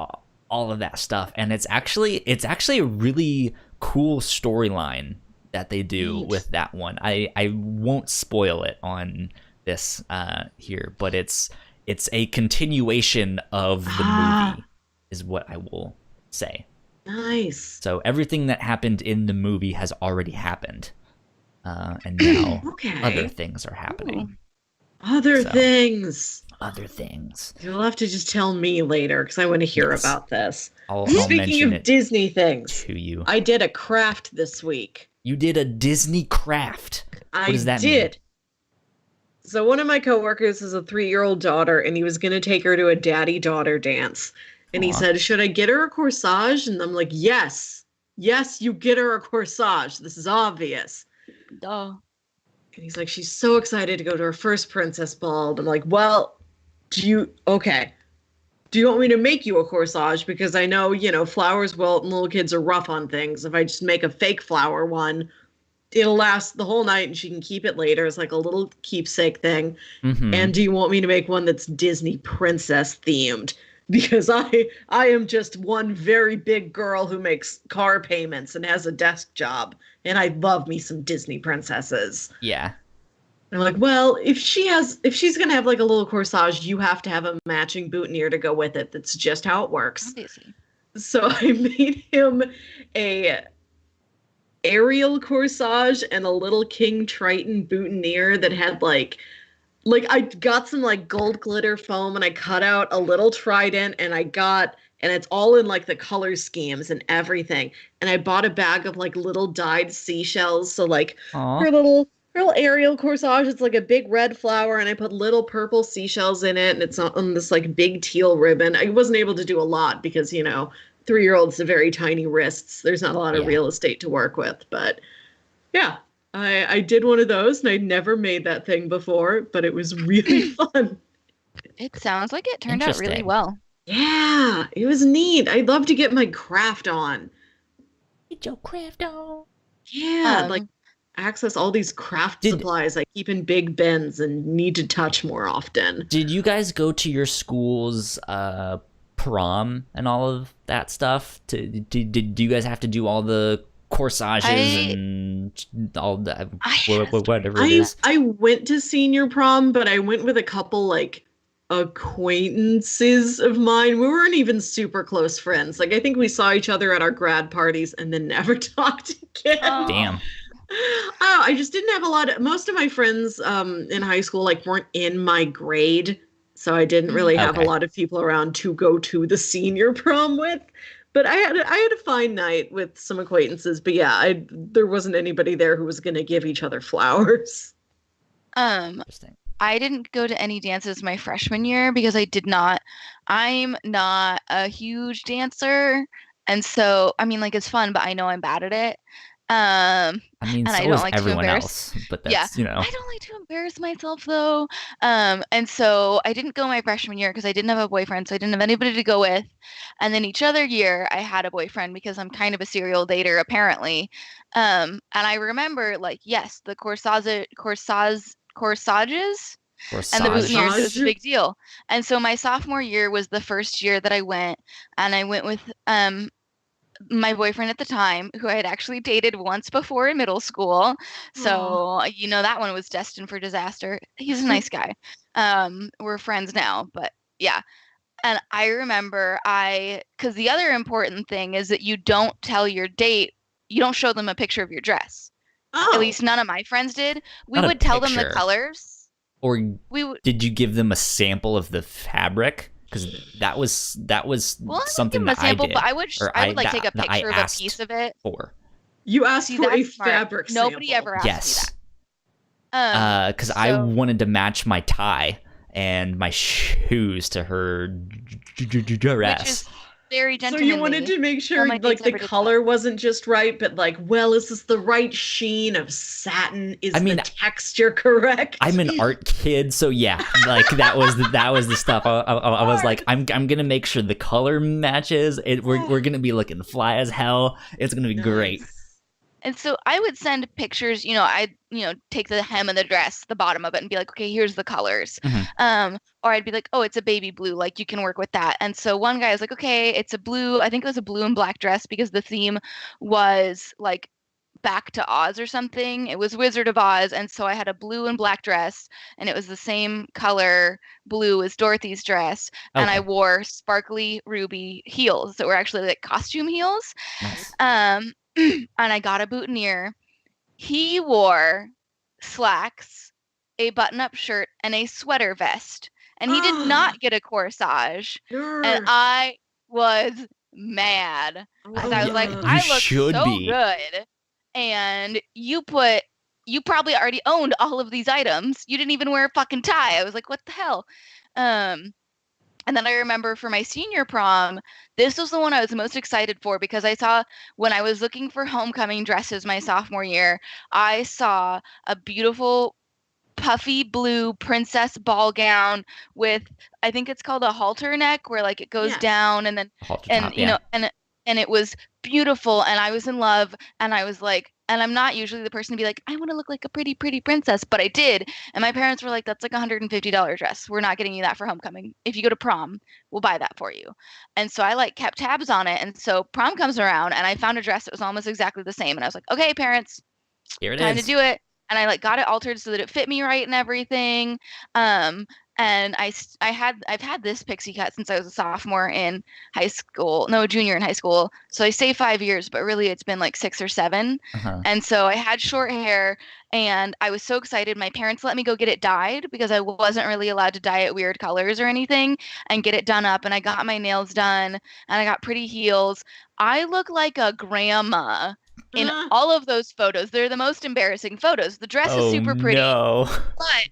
all of that stuff. And it's actually a really cool storyline that they do with that one. I won't spoil it on this here, but it's a continuation of the movie is what I will say. Nice. So everything that happened in the movie has already happened, and now other things are happening. Other things. You'll have to just tell me later because I want to hear about this. I'll Speaking mention of Disney things, to you. I did a craft this week. You did a Disney craft. What does that mean? So one of my coworkers has a 3-year-old daughter, and he was going to take her to a daddy-daughter dance. And he said, should I get her a corsage? And I'm like, yes. Yes, you get her a corsage. This is obvious. Duh. And he's like, she's so excited to go to her first princess ball. And I'm like, well, do you want me to make you a corsage? Because I know, flowers wilt and little kids are rough on things. If I just make a fake flower one, it'll last the whole night and she can keep it later. It's like a little keepsake thing. Mm-hmm. And do you want me to make one that's Disney princess themed? Because I am just one very big girl who makes car payments and has a desk job. And I love me some Disney princesses. Yeah. And I'm like, well, if she's going to have like a little corsage, you have to have a matching boutonniere to go with it. That's just how it works. Obviously. So I made him a Ariel corsage and a little King Triton boutonniere that had like I got some like gold glitter foam and I cut out a little trident and it's all in like the color schemes and everything. And I bought a bag of like little dyed seashells. So like her little Ariel corsage, it's like a big red flower and I put little purple seashells in it and it's on this like big teal ribbon. I wasn't able to do a lot because, 3-year-olds have very tiny wrists. There's not a lot of real estate to work with, but yeah. I did one of those, and I'd never made that thing before, but it was really fun. It sounds like it turned out really well. Yeah, it was neat. I'd love to get my craft on. Get your craft on. Yeah, access all these craft supplies I keep in big bins and need to touch more often. Did you guys go to your school's prom and all of that stuff? Did you guys have to do all the corsages and all that, whatever it is? I went to senior prom, but I went with a couple acquaintances of mine. We weren't even super close friends. I think we saw each other at our grad parties and then never talked again. Oh. Damn. I just didn't have most of my friends in high school weren't in my grade, so I didn't really have a lot of people around to go to the senior prom with. But I had a fine night with some acquaintances. But yeah, there wasn't anybody there who was going to give each other flowers. Interesting. I didn't go to any dances my freshman year because I'm not a huge dancer. And so, it's fun, but I know I'm bad at it. And so I don't like everyone to else, but that's, I don't like to embarrass myself though. And so I didn't go my freshman year because I didn't have a boyfriend, so I didn't have anybody to go with. And then each other year I had a boyfriend because I'm kind of a serial dater apparently. And I remember the corsages and the boutonnieres was a big deal. And so my sophomore year was the first year that I went, and I went with my boyfriend at the time, who I had actually dated once before in middle school. So, that one was destined for disaster. He's a nice guy. We're friends now, but yeah. And I remember because the other important thing is that you don't tell your date, you don't show them a picture of your dress. Oh. At least none of my friends did. We would tell them the colors. Or did you give them a sample of the fabric? because that was Well, I something give him a that sample, I did. but I would like take a that I picture of a asked piece of it. for. You asked See, for a that's smart. fabric Nobody sample. ever asked Yes. me that. Because I wanted to match my tie and my shoes to her dress. Which is very So gentlemanly. you wanted to make sure my like dates the never did color wasn't just right, but like, well, is this the right sheen of satin? Is the texture correct? I'm an art kid, so yeah, like that was the stuff. I was like, I'm gonna make sure the color matches. We're gonna be looking fly as hell. It's gonna be great. And so I would send pictures, I'd, take the hem of the dress, the bottom of it, and be like, okay, here's the colors. Or I'd be like, oh, it's a baby blue, like you can work with that. And so one guy was like, okay, it's a blue, I think it was a blue and black dress because the theme was like Back to Oz or something. It was Wizard of Oz. And so I had a blue and black dress, and it was the same color blue as Dorothy's dress. And I wore sparkly ruby heels that were actually like costume heels. Nice. And I got a boutonniere. He wore slacks, a button-up shirt, and a sweater vest. And he did not get a corsage. And I was mad. Because I was like, I look so good. And you probably already owned all of these items. You didn't even wear a fucking tie. I was like, what the hell? And then I remember for my senior prom, this was the one I was most excited for because I saw when I was looking for homecoming dresses my sophomore year, I saw a beautiful puffy blue princess ball gown with, I think it's called a halter neck, where like it goes down and then and it was beautiful, and I was in love, and I was like, and I'm not usually the person to be like, I want to look like a pretty princess, but I did. And my parents were like, that's like $150 dress. We're not getting you that for homecoming. If you go to prom, we'll buy that for you. And so I like kept tabs on it. And so prom comes around and I found a dress that was almost exactly the same. And I was like, okay, parents, time to do it. And I like got it altered so that it fit me right and everything. And I've had this pixie cut since I was a sophomore in high school, no, junior in high school. So I say 5 years, but really it's been like 6 or 7. And so I had short hair and I was so excited. My parents let me go get it dyed because I wasn't really allowed to dye it weird colors or anything, and get it done up. And I got my nails done and I got pretty heels. I look like a grandma in all of those photos. They're the most embarrassing photos. The dress is super pretty, but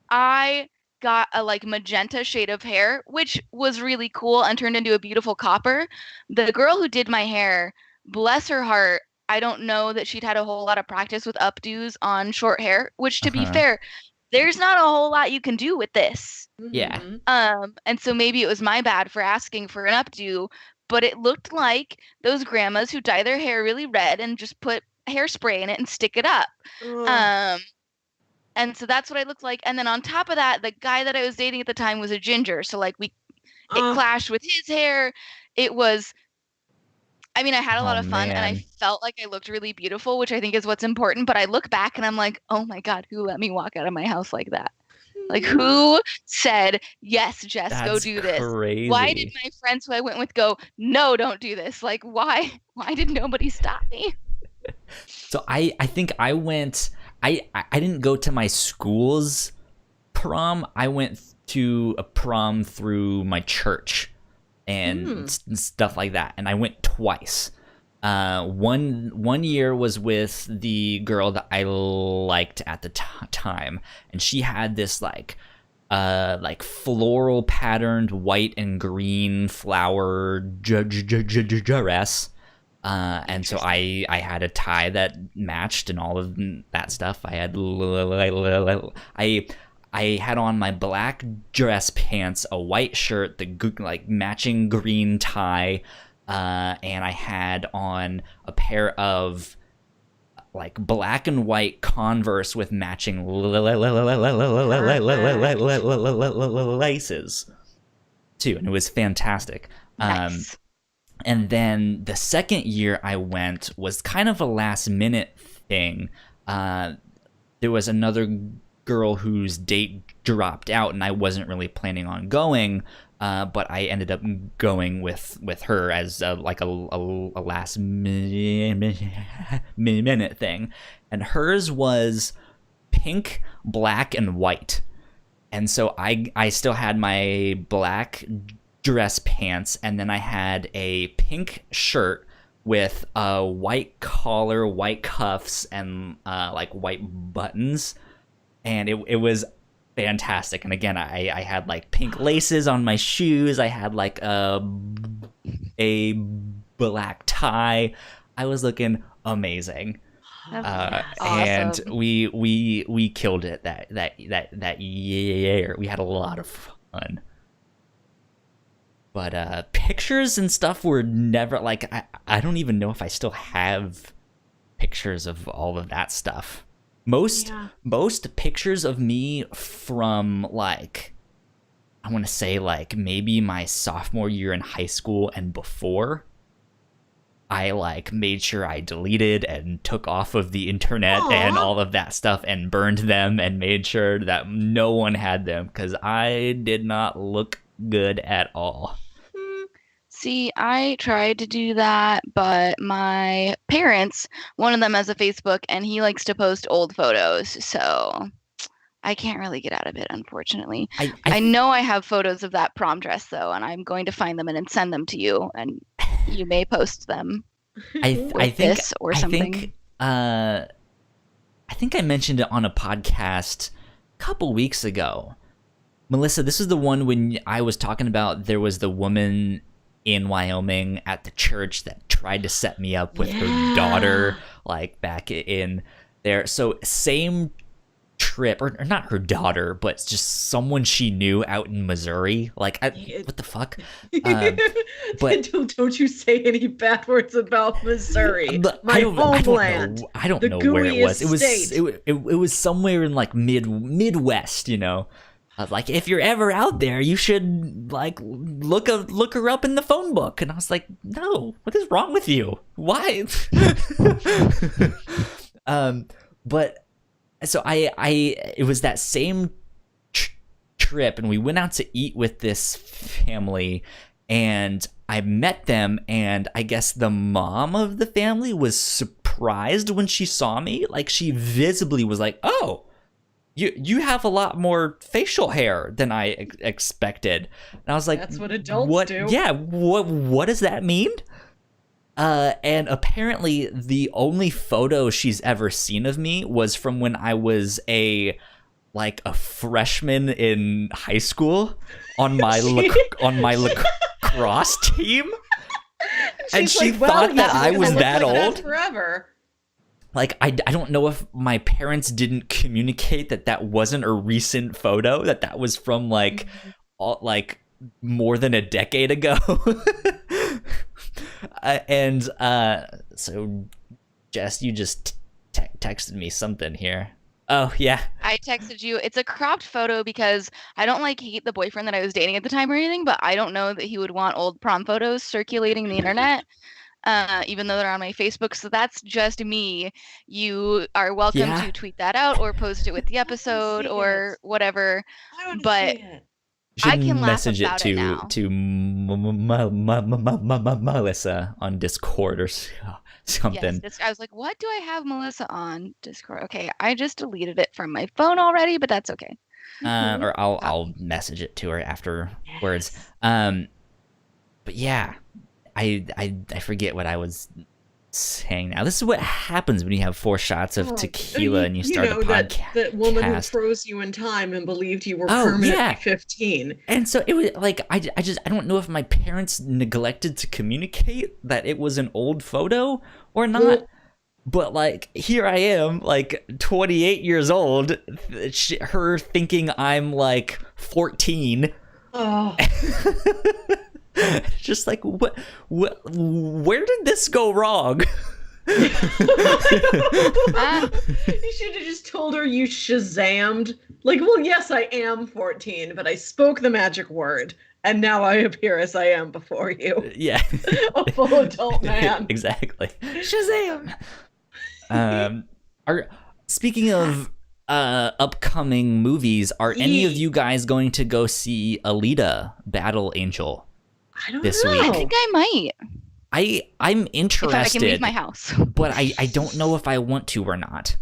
I got a like magenta shade of hair, which was really cool and turned into a beautiful copper. The girl who did my hair, bless her heart, I don't know that she'd had a whole lot of practice with updos on short hair, which to be fair, there's not a whole lot you can do with this. Yeah. And so maybe it was my bad for asking for an updo, but it looked like those grandmas who dye their hair really red and just put hairspray in it and stick it up. And so that's what I looked like. And then on top of that, the guy that I was dating at the time was a ginger. So like it clashed with his hair. It was, I mean, I had a lot of fun and I felt like I looked really beautiful, which I think is what's important. But I look back and I'm like, oh my God, who let me walk out of my house like that? Like, who said, yes, Jess, go do this? Crazy. Why did my friends who I went with go, no, don't do this? Like, why did nobody stop me? So I think I went, I didn't go to my school's prom. I went to a prom through my church and stuff like that. And I went twice. One year was with the girl that I liked at the time, and she had this like floral patterned white and green flower dress. And so I had a tie that matched and all of that stuff. I had I had on my black dress pants, a white shirt, the like matching green tie, and I had on a pair of like black and white Converse with matching laces too, and it was fantastic. Nice. And then the second year I went was kind of a last minute thing. There was another girl whose date dropped out and I wasn't really planning on going, but I ended up going with her as a last minute thing. And hers was pink, black, and white. And so I still had my black dress pants, and then I had a pink shirt with a white collar, white cuffs, and like white buttons, and it was fantastic. And again, I had like pink laces on my shoes. I had like a black tie. I was looking amazing. That's And awesome. we killed it that year. We had a lot of fun. But pictures and stuff were never like I don't even know if I still have pictures of all of that stuff. Most pictures of me from like I want to say like maybe my sophomore year in high school and before, I like made sure I deleted and took off of the internet and all of that stuff and burned them and made sure that no one had them because I did not look good at all. See, I tried to do that, but my parents, one of them has a Facebook and he likes to post old photos, so I can't really get out of it, unfortunately. I know I have photos of that prom dress, though, and I'm going to find them and send them to you, and you may post them. I think this or something. I think I mentioned it on a podcast a couple weeks ago. Melissa, this is the one when I was talking about there was the woman in Wyoming at the church that tried to set me up with her daughter, like back in there. So same trip, or not her daughter, but just someone she knew out in Missouri. Like, what the fuck? But don't you say any bad words about Missouri, my homeland. I don't know where it was. It was somewhere in like Midwest, you know. Like, if you're ever out there, you should like look her up in the phone book. And I was like, no, what is wrong with you? Why? But so it was that same trip, and we went out to eat with this family, and I met them, and I guess the mom of the family was surprised when she saw me. Like, she visibly was like, oh, you have a lot more facial hair than I expected. And I was like, that's what adults do. Yeah, what does that mean? And apparently the only photo she's ever seen of me was from when I was a freshman in high school on my lacrosse team. And she thought that I was that old. Forever. Like, I don't know if my parents didn't communicate that wasn't a recent photo, that was from like more than a decade ago. So Jess, you just texted me something here. Oh yeah, I texted you. It's a cropped photo because I don't hate the boyfriend that I was dating at the time or anything, but I don't know that he would want old prom photos circulating the internet. Even though they're on my Facebook. So that's just me. You are welcome to tweet that out or post it with the episode or whatever. But I can message laugh about it it now. to Melissa on Discord or something. Yes, I was like, what do I have Melissa on Discord? Okay, I just deleted it from my phone already, but that's okay. Or I'll message it to her afterwards. But yeah. I forget what I was saying now. This is what happens when you have 4 shots of tequila and you start a podcast. That woman who froze you in time and believed you were permanently 15. And so it was like, I don't know if my parents neglected to communicate that it was an old photo or not. Well, but like, here I am, like 28 years old, her thinking I'm like 14. Oh. Just like, what where did this go wrong? You should have just told her you Shazammed. Like, well, yes, I am 14, but I spoke the magic word, and now I appear as I am before you. Yeah. A full adult man. Exactly. Shazam! Speaking of upcoming movies, are any of you guys going to go see Aleta Battle Angel? I don't this know. week? I think I might. I'm interested. If I can leave my house. But I don't know if I want to or not.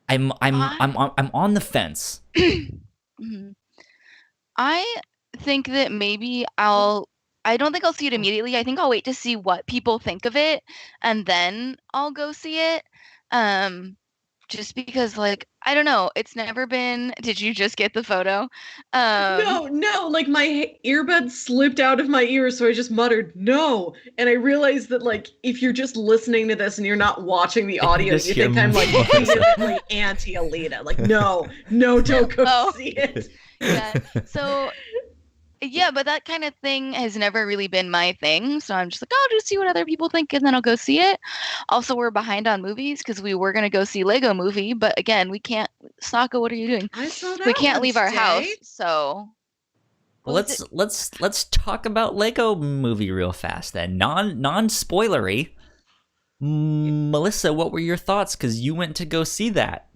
I'm on the fence. Mhm. I think that maybe I don't think I'll see it immediately. I think I'll wait to see what people think of it, and then I'll go see it. Just because, like, I don't know, it's never been. Did you just get the photo? No, like my earbud slipped out of my ear, so I just muttered no. And I realized that, like, if you're just listening to this and you're not watching the audio, you think I'm like vehemently anti-Aleta. Like, no, don't go see it. Yeah. So yeah, but that kind of thing has never really been my thing. So I'm just like, I'll just see what other people think and then I'll go see it. Also, we're behind on movies because we were going to go see Lego Movie. But again, we can't. Sokka, what are you doing? I saw that. We can't leave our house. So let's talk about Lego Movie real fast then. Non-spoilery. Melissa, what were your thoughts? Because you went to go see that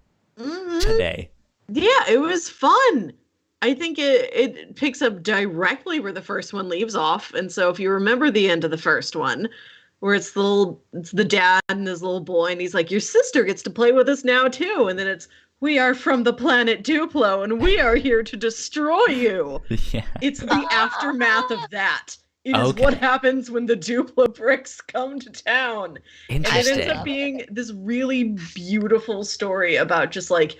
today. Yeah, it was fun. I think it picks up directly where the first one leaves off. And so if you remember the end of the first one, where it's the dad and his little boy, and he's like, your sister gets to play with us now too. And then it's, we are from the planet Duplo, and we are here to destroy you. Yeah. It's the aftermath of that. It is what happens when the Duplo bricks come to town. And it ends up being this really beautiful story about just like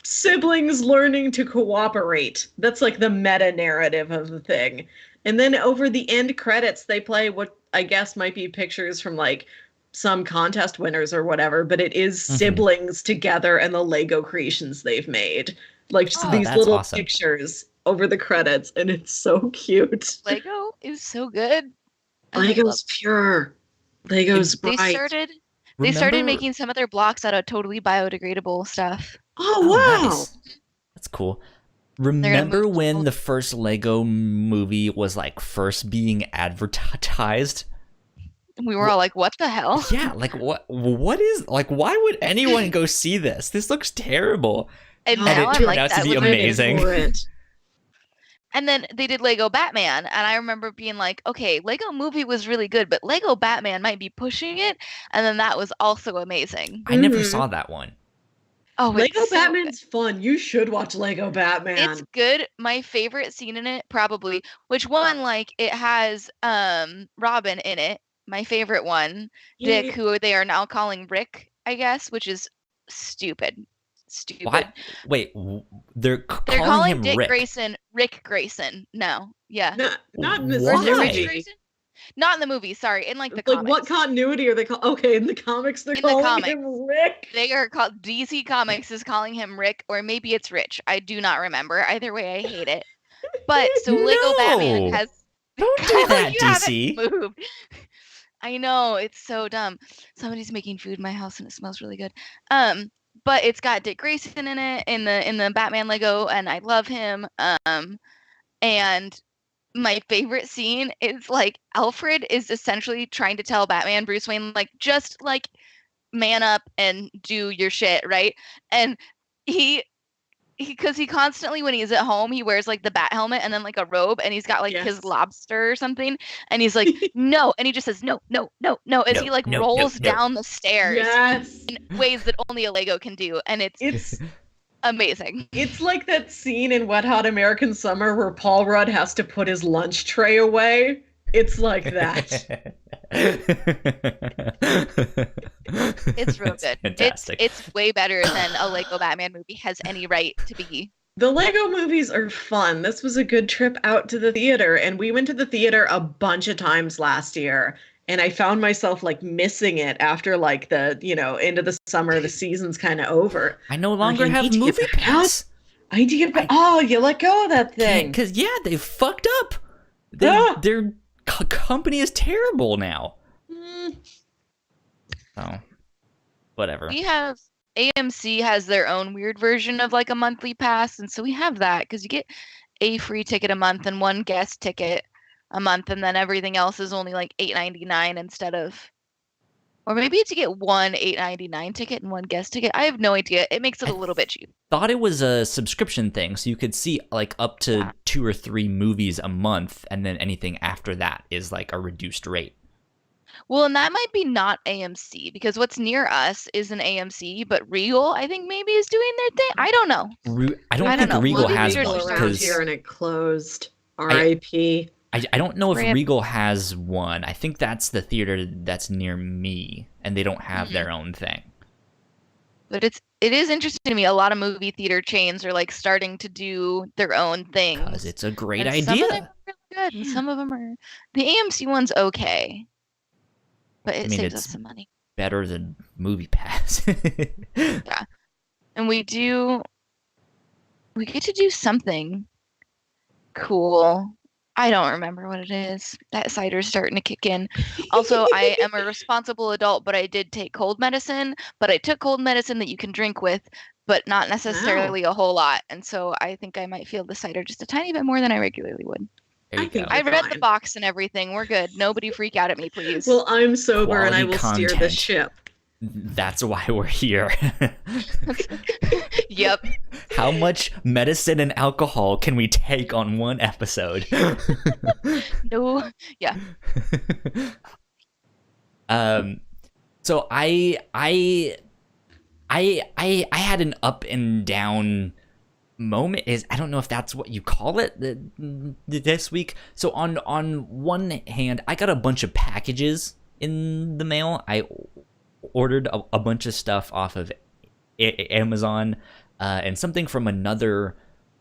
siblings learning to cooperate. That's like the meta narrative of the thing. And then over the end credits, they play what I guess might be pictures from like some contest winners or whatever, but it is siblings together and the Lego creations they've made. Like just these little pictures over the credits, and it's so cute. Lego is so good. Lego's pure. Lego's bright. They started making some of their blocks out of totally biodegradable stuff. Oh, wow. Nice. That's cool. Remember when the first Lego movie was like first being advertised? We were all like, what the hell? Yeah, like what is, like, why would anyone go see this? This looks terrible. And now it turned out to be amazing. And then they did Lego Batman, and I remember being like, okay, Lego Movie was really good, but Lego Batman might be pushing it, and then that was also amazing. I never saw that one. Oh, Lego Batman's fun. You should watch Lego Batman. It's good. My favorite scene in it, probably, which one, like, it has Robin in it. My favorite one. Yeah. Dick, who they are now calling Rick, I guess, which is stupid. What? Wait, they're calling him Dick Rick. Grayson Rick Grayson. No, yeah, not in this movie. Not in the movie. Sorry, in like the comics. Like what continuity are they called? Okay, in the comics they're calling him Rick. They are called DC Comics is calling him Rick, or maybe it's Rich. I do not remember. Either way, I hate it. But so Lego Batman has. Don't do that, DC. Moved. I know, it's so dumb. Somebody's making food in my house and it smells really good. But it's got Dick Grayson in it in the Batman Lego, and I love him. And my favorite scene is like Alfred is essentially trying to tell Batman, Bruce Wayne, like, just like man up and do your shit, right? And because he constantly, when he's at home, he wears like the bat helmet and then like a robe, and he's got like his lobster or something, and he's like no, and he just says no as he like rolls down the stairs in ways that only a Lego can do, and it's amazing. It's like that scene in Wet Hot American Summer where Paul Rudd has to put his lunch tray away. It's like that. It's real good. It's way better than a Lego Batman movie has any right to be. The Lego movies are fun. This was a good trip out to the theater, and we went to the theater a bunch of times last year, and I found myself like missing it after like the, end of the summer, the season's kind of over. I no longer have Movie Pass. I need to get back. Oh, you let go of that thing. Because they fucked up. Their company is terrible now. So, whatever. We have AMC has their own weird version of like a monthly pass, and so we have that because you get a free ticket a month and one guest ticket a month, and then everything else is only like $8.99 instead of, or maybe it's you get one $8.99 ticket and one guest ticket. I have no idea. It makes it a little bit cheap. Thought it was a subscription thing, so you could see like up to 2 or 3 movies a month, and then anything after that is like a reduced rate. Well, and that might be not AMC because what's near us is an AMC, but Regal, I think maybe is doing their thing. I don't know. I don't I think don't know. Regal Movie has theaters one are around because here and it closed. R.I.P. I don't know if Rip. Regal has one. I think that's the theater that's near me, and they don't have their own thing. But it is interesting to me. A lot of movie theater chains are like starting to do their own things. Because it's a great and idea. Some of them are really good, and some of them are. The AMC one's okay, but it saves us some money. Better than Movie Pass. Yeah, and we get to do something cool. I don't remember what it is. That cider's starting to kick in. Also, I am a responsible adult, but I did take cold medicine. But I took cold medicine that you can drink with, but not necessarily a whole lot. And so I think I might feel the cider just a tiny bit more than I regularly would. There you go. I read the box and everything. We're good. Nobody freak out at me, please. Well, I'm sober and I will Quality steer the content. ship. That's why we're here. Yep. How much medicine and alcohol can we take on one episode? No. Yeah. So I had an up and down moment. I don't know if that's what you call it this week. So on one hand, I got a bunch of packages in the mail. I ordered a bunch of stuff off of Amazon and something from another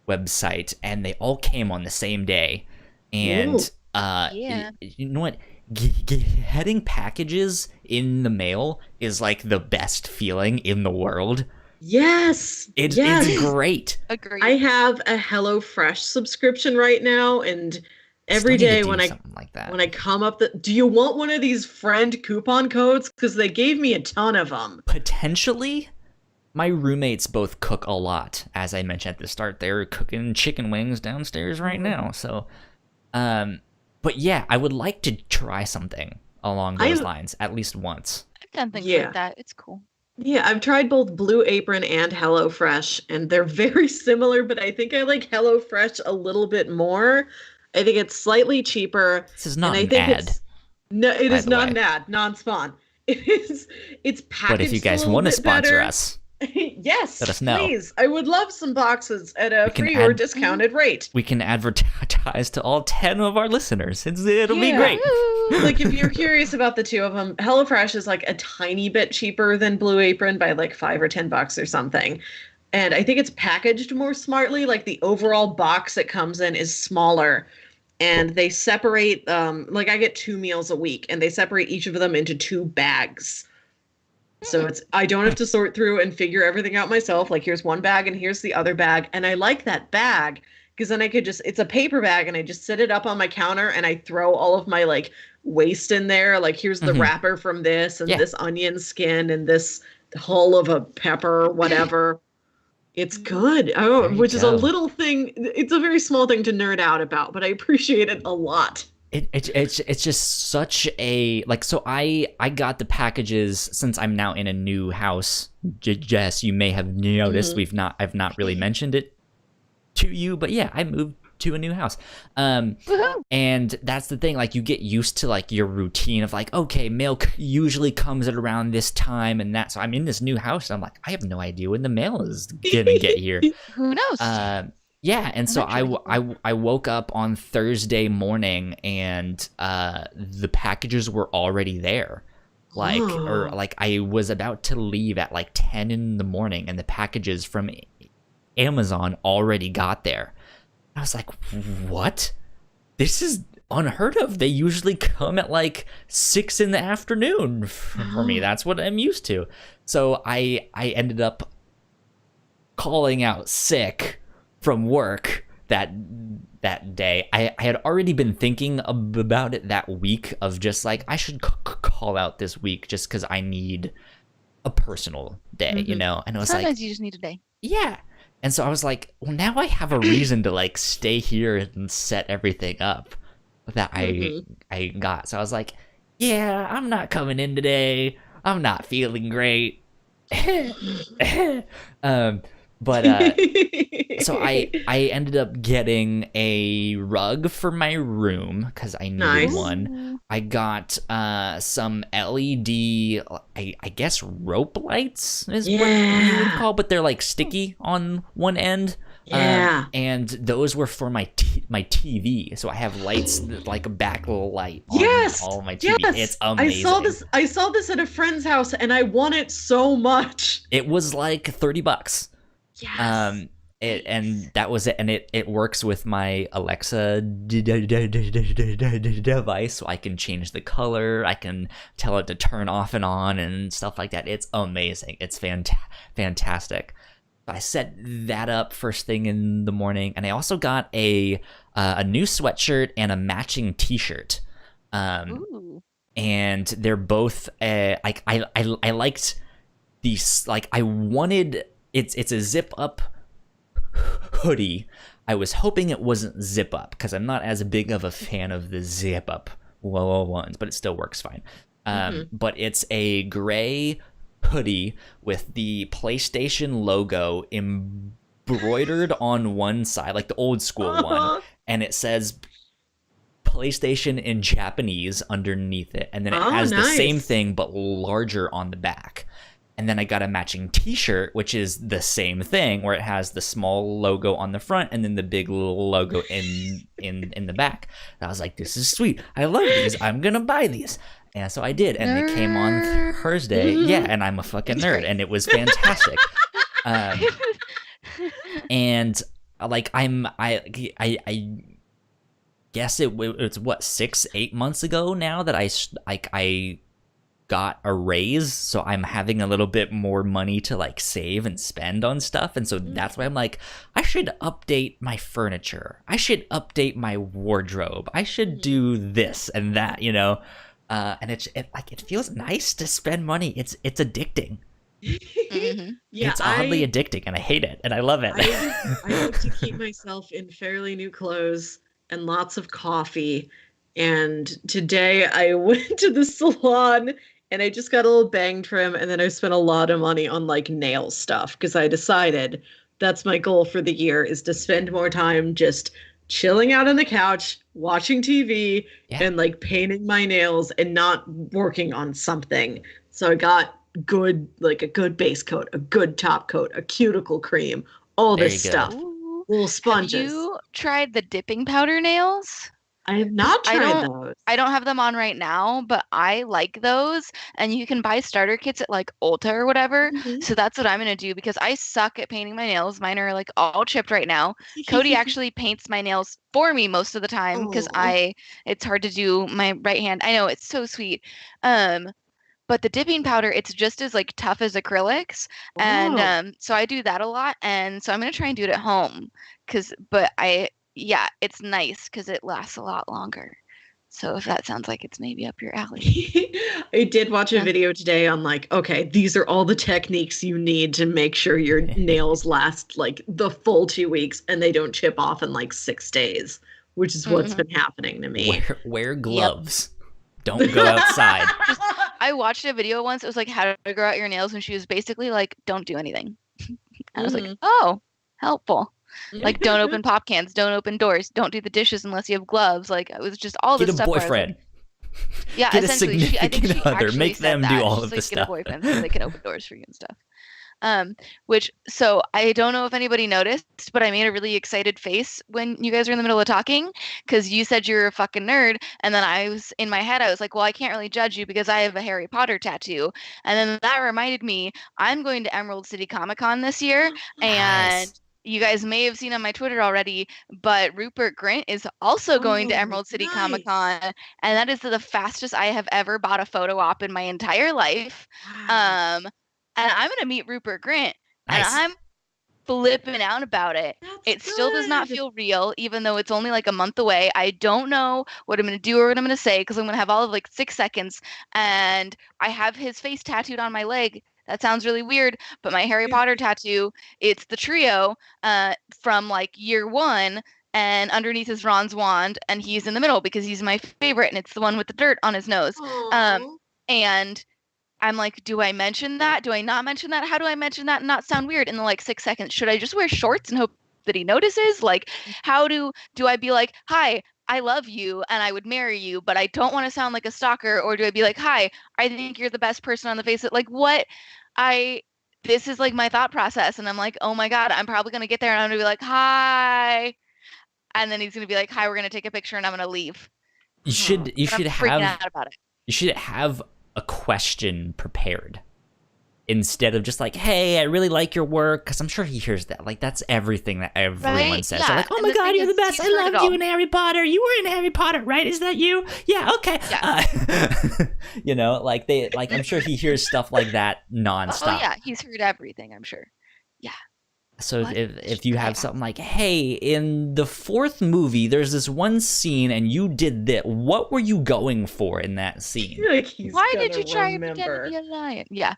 website, and they all came on the same day. And Yeah. you know what? Getting packages in the mail is like the best feeling in the world. Yes. It's great. Agreed. I have a HelloFresh subscription right now, and every Still need day to when do I something like that. when I come up, do you want one of these friend coupon codes? Because they gave me a ton of them. Potentially, my roommates both cook a lot. As I mentioned at the start, they're cooking chicken wings downstairs right now. So, but yeah, I would like to try something along those lines at least once. I've done things like that. It's cool. Yeah, I've tried both Blue Apron and HelloFresh, and they're very similar, but I think I like HelloFresh a little bit more. I think it's slightly cheaper. This is not and I an think ad. No, it is not way. an ad, non-spawn. It's packaged. But if you guys want to sponsor us, yes, let us know. Please. I would love some boxes at a free or discounted rate. We can advertise to all 10 of our listeners. It'll be great. Like, if you're curious about the two of them, HelloFresh is like a tiny bit cheaper than Blue Apron by like $5 or $10 or something. And I think it's packaged more smartly. Like, the overall box it comes in is smaller. And they separate, like, I get 2 meals a week, and they separate each of them into 2 bags. So I don't have to sort through and figure everything out myself. Like, here's one bag and here's the other bag. And I like that bag because then I could it's a paper bag, and I just set it up on my counter and I throw all of my like waste in there. Like, here's the wrapper from this and this onion skin and this hull of a pepper, whatever. It's good. Which is a little thing. It's a very small thing to nerd out about, but I appreciate it a lot. It's just such a so I got the packages since I'm now in a new house. Jess, you may have noticed I've not really mentioned it to you, but yeah, I moved to a new house. And that's the thing, like, you get used to like your routine of like, okay, mail usually comes at around this time and that. So I'm in this new house and I'm like, I have no idea when the mail is gonna get here. Who knows? Yeah, and so I woke up on Thursday morning and the packages were already there. Like I was about to leave at like 10 in the morning and the packages from Amazon already got there. I was like, what? This is unheard of. They usually come at like 6 in the afternoon for me. That's what I'm used to. So I ended up calling out sick from work that day. I had already been thinking about it that week of just like, I should call out this week just because I need a personal day, you know? And I was Sometimes you just need a day. Yeah. And so I was like, well, now I have a reason to like stay here and set everything up that I got. So I was like, yeah, I'm not coming in today. I'm not feeling great. But so I ended up getting a rug for my room because I needed Nice. one. Ooh. I got some LED, I guess rope lights is what you would call, but they're like sticky on one end. Yeah. And those were for my TV, so I have lights like a backlight on Yes. all of my TV. Yes. It's amazing. I saw this at a friend's house, and I want it so much. It was like $30. Yes. And that was it, and it works with my Alexa device, so I can change the color, I can tell it to turn off and on and stuff like that. It's amazing. It's fantastic. I set that up first thing in the morning, and I also got a new sweatshirt and a matching T-shirt. Ooh. And they're both I liked these, like I wanted it's a zip up hoodie. I was hoping it wasn't zip up because I'm not as big of a fan of the zip up ones, but it still works fine. But it's a gray hoodie with the PlayStation logo embroidered on one side, like the old school one, and it says PlayStation in Japanese underneath it, and then it has the same thing but larger on the back. And then I got a matching T-shirt, which is the same thing, where it has the small logo on the front and then the big logo in the back. And I was like, this is sweet. I love these. I'm gonna buy these. And so I did, and they came on Thursday. Yeah, and I'm a fucking nerd, and it was fantastic. And like I guess it's what 6-8 months ago now that I got a raise, so I'm having a little bit more money to like save and spend on stuff, and so that's why I'm like, I should update my furniture, I should update my wardrobe, I should do this and that, you know. And it feels nice to spend money. It's addicting. Mm-hmm. Yeah, it's oddly addicting, and I hate it, and I love it. I like to keep myself in fairly new clothes and lots of coffee. And today I went to the salon and I just got a little bang trim, and then I spent a lot of money on like nail stuff because I decided that's my goal for the year, is to spend more time just chilling out on the couch, watching TV, and like painting my nails and not working on something. So I got a good base coat, a good top coat, a cuticle cream, all this stuff. Ooh. Little sponges. Have you tried the dipping powder nails? I have not tried those. I don't have them on right now, but I like those, and you can buy starter kits at like Ulta or whatever. So that's what I'm gonna do, because I suck at painting my nails. Mine are like all chipped right now. Cody actually paints my nails for me most of the time because it's hard to do my right hand. I know, it's so sweet. But the dipping powder, it's just as like tough as acrylics. And so I do that a lot, and so I'm gonna try and do it at home yeah, it's nice because it lasts a lot longer. So if that sounds like it's maybe up your alley. I did watch a video today on like, okay, these are all the techniques you need to make sure your nails last like the full 2 weeks and they don't chip off in like 6 days, which is what's been happening to me. Wear gloves. Don't go outside. I watched a video once. It was like how to grow out your nails, and she was basically like, don't do anything. I was like, oh, helpful. Like, don't open pop cans, don't open doors, don't do the dishes unless you have gloves. Like, it was just all this stuff. Get a boyfriend. Yeah, get essentially. I think she other. actually Make said them that. do all She's of like, the stuff. Get a boyfriend so they can open doors for you and stuff. So I don't know if anybody noticed, but I made a really excited face when you guys were in the middle of talking, because you said you're a fucking nerd, and then I was in my head, I was like, well, I can't really judge you because I have a Harry Potter tattoo, and then that reminded me, I'm going to Emerald City Comic Con this year, and you guys may have seen on my Twitter already, but Rupert Grint is also going to Emerald City Comic Con, and that is the fastest I have ever bought a photo op in my entire life. And I'm going to meet Rupert Grint, and I'm flipping out about it. It still does not feel real, even though it's only like a month away. I don't know what I'm going to do or what I'm going to say, because I'm going to have all of like 6 seconds, and I have his face tattooed on my leg. That sounds really weird, but my Harry Potter tattoo, it's the trio from like year 1, and underneath is Ron's wand, and he's in the middle because he's my favorite, and it's the one with the dirt on his nose. And I'm like, do I mention that? Do I not mention that? How do I mention that and not sound weird in the like 6 seconds? Should I just wear shorts and hope that he notices? Like, how do I be like, hi, I love you and I would marry you, but I don't want to sound like a stalker? Or do I be like, hi, I think you're the best person on the face of like what I this is like my thought process. And I'm like, oh my God, I'm probably gonna get there and I'm gonna be like, hi. And then he's gonna be like, hi, we're gonna take a picture and I'm gonna leave. You should But I'm freaking out about it. You should have a question prepared instead of just like, hey, I really like your work, because I'm sure he hears that. Like, that's everything that everyone Right? says. Yeah. They're like, oh And my the God, thing you're the is, best. he's I heard it loved you all. in Harry Potter. You were in Harry Potter, right? Is that you? Yeah, okay. Yeah. You know, like I'm sure he hears stuff like that nonstop. Oh yeah, he's heard everything, I'm sure. Yeah. So What if should you I have ask? something like, hey, in the 4th movie, there's this one scene and you did that. What were you going for in that I scene? feel like he's Why did gonna you try and pretend to remember. be a lion? Yeah.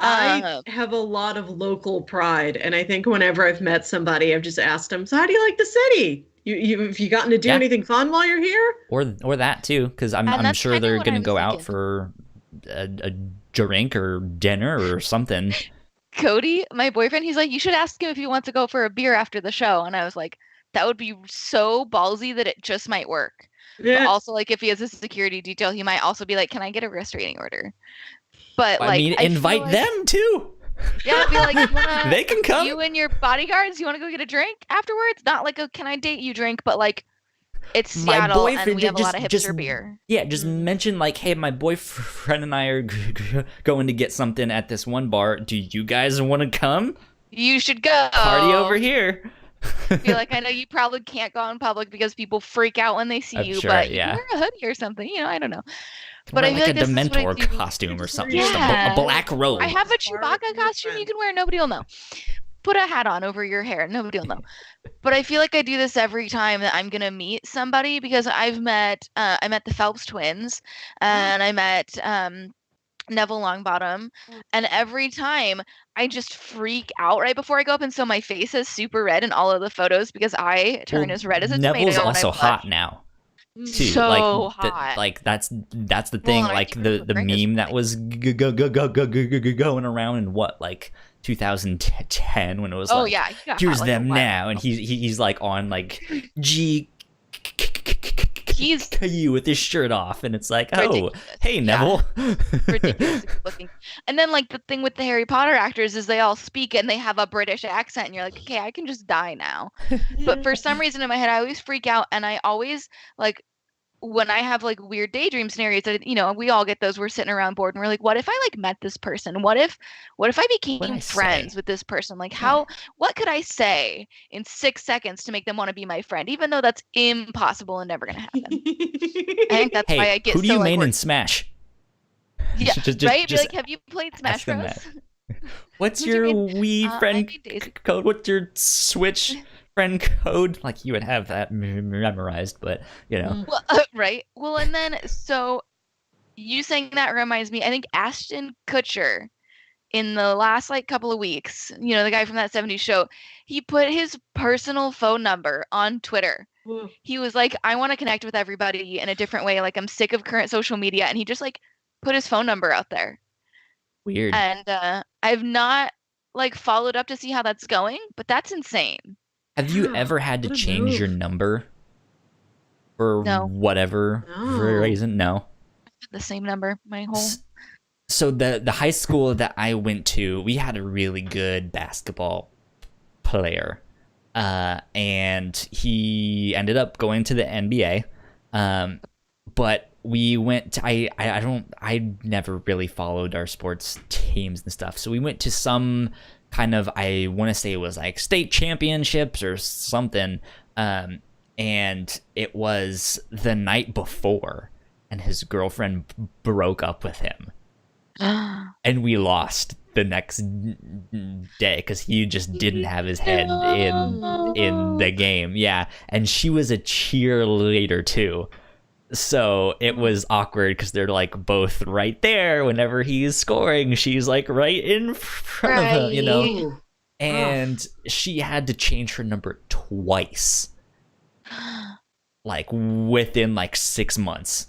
I have a lot of local pride, and I think whenever I've met somebody, I've just asked them, "So how do you like the city? Have you gotten to do Yeah. anything fun while you're here?" Or that too, because I'm that's sure kinda they're what I gonna was go out thinking. for a drink or dinner or something. Cody, my boyfriend, he's like, you should ask him if he wants to go for a beer after the show. And I was like, that would be so ballsy that it just might work. But Yeah. also, like, if he has a security detail, he might also be like, can I get a restraining order? But I like, mean, I feel invite like, them too. yeah, be like, you wanna, They can come. you and your bodyguards, you want to go get a drink afterwards? Not like a can I date you drink, but like, it's My Seattle and boyfriend we have a lot of just hipster beer. Yeah, just mention like, hey, my boyfriend and I are going to get something at this one bar. Do you guys want to come? You should go. Party over here. Be like, I know you probably can't go out in public because people freak out when they see I'm you, sure, but you yeah. can wear a hoodie or something. You know, I don't know. Can But wear I feel like like a this is what I Dementor do. costume or something. Yeah. Just a black robe. I have a Bar with Chewbacca your costume you friends. can wear. Nobody will know. Put a hat on over your hair. Nobody will know. But I feel like I do this every time that I'm gonna meet somebody because I met the Phelps twins, and I met Neville Longbottom, and every time I just freak out right before I go up, and so my face is super red in all of the photos because I turn as red as a Neville's tomato when I also blush. hot now. Too. So like, hot. like that's the thing. and I Like think her the drink is meme that was going around in what, like 2010, when it was Oh like, yeah, he got here's hot, like, a them while now, and ago. he's like on like He's GQ with his shirt off, and it's like, oh, ridiculous. hey Yeah. Neville. Ridiculous looking. And then like the thing with the Harry Potter actors is they all speak and they have a British accent and you're like, okay, I can just die now. But for some reason in my head I always freak out, and I always like when I have like weird daydream scenarios that we all get those. We're sitting around bored and we're like, what if I like met this person? What if I What'd I became say? friends with this person? Like Yeah. what could I say in 6 seconds to make them want to be my friend? Even though that's impossible and never gonna happen. I think that's why I Hey, get who do so you like main in worried. Smash? Yeah, Just- right? Be just like, have you played Smash ask them Bros? that. What's Who's your your main- Wii I friend made Daisy. code? What's your Switch friend code? Like, you would have that memorized, but Well, right. Well, and then so you saying that reminds me. I think Ashton Kutcher in the last like couple of weeks, the guy from that '70s show, he put his personal phone number on Twitter. Whoa. He was like, I want to connect with everybody in a different way. Like, I'm sick of current social media, and he just like put his phone number out there. weird. And I've not like followed up to see how that's going, but that's insane. Have you ever had to What a change your move. number for No. whatever No. reason? No. The same number my whole. So the high school that I went to, we had a really good basketball player, and he ended up going to the NBA. But we went to, I never really followed our sports teams and stuff. So we went to some kind of, I want to say it was like state championships or something. And it was the night before, and his girlfriend broke up with him. And we lost the next day because he just didn't have his head in the game. Yeah, and she was a cheerleader too. So it was awkward because they're like both right there whenever he's scoring. She's like right in front of him, Ooh. And she had to change her number twice, like within like 6 months.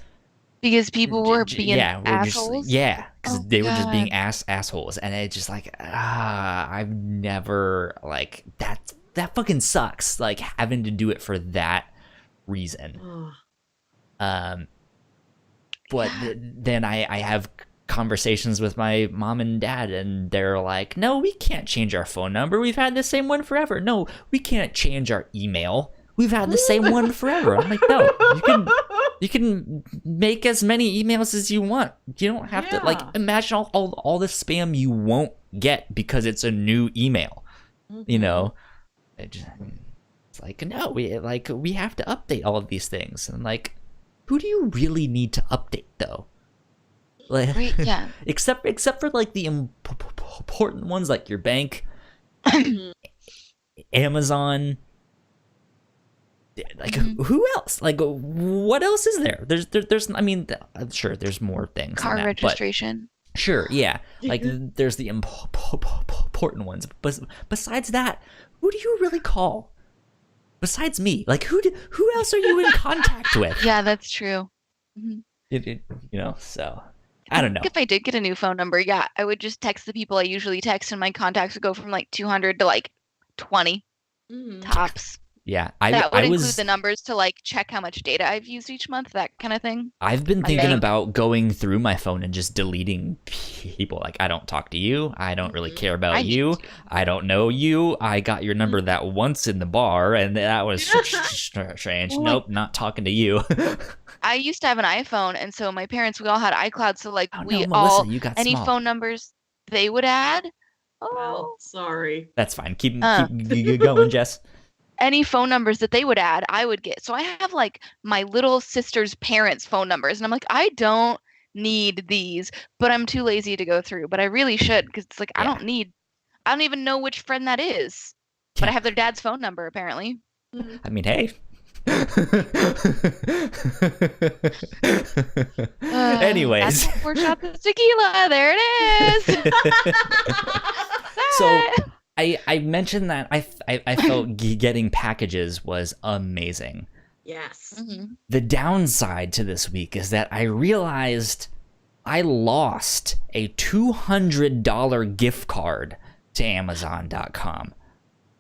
Because people were being we're assholes. yeah, because they were just being assholes, and it's just like, I've never, like, that fucking sucks, like, having to do it for that reason. But then I have conversations with my mom and dad, and they're like, no, we can't change our phone number. We've had the same one forever. No, we can't change our email. We've had the same one forever. I'm like, no, you can make as many emails as you want. You don't have to, like, imagine all the spam you won't get because it's a new email. You know, it's like, no, we have to update all of these things. And like, who do you really need to update though? Like, yeah. except for like the important ones, like your bank, Amazon. Like, who else? Like, what else is there? There's. I mean, I'm sure there's more things. Car registration. Sure, yeah. Like, there's the important ones. But besides that, who do you really call? Besides me, like, who else are you in contact with? Yeah, that's true. You know, so I don't know. If I did get a new phone number, yeah, I would just text the people I usually text, and my contacts would go from like 200 to like 20 tops. Yeah, that would include the numbers to like check how much data I've used each month, that kind of thing. I've been thinking about going through my phone and just deleting people. Like, I don't talk to you. I don't really care about you. I don't know you. I got your number that once in the bar, and that was strange. Nope, not talking to you. I used to have an iPhone, and so my parents, we all had iCloud, so like Melissa, you got any small phone numbers they would add. Oh, sorry. That's fine. Keep going, Jess. Any phone numbers that they would add, I would get. So I have like my little sister's parents' phone numbers, and I'm like, I don't need these, but I'm too lazy to go through. But I really should, because it's like, I don't even know which friend that is, but I have their dad's phone number apparently. I mean, hey. Anyways, that's workshop the tequila. There it is. So I mentioned that I felt getting packages was amazing. Yes. The downside to this week is that I realized I lost a $200 gift card to Amazon.com.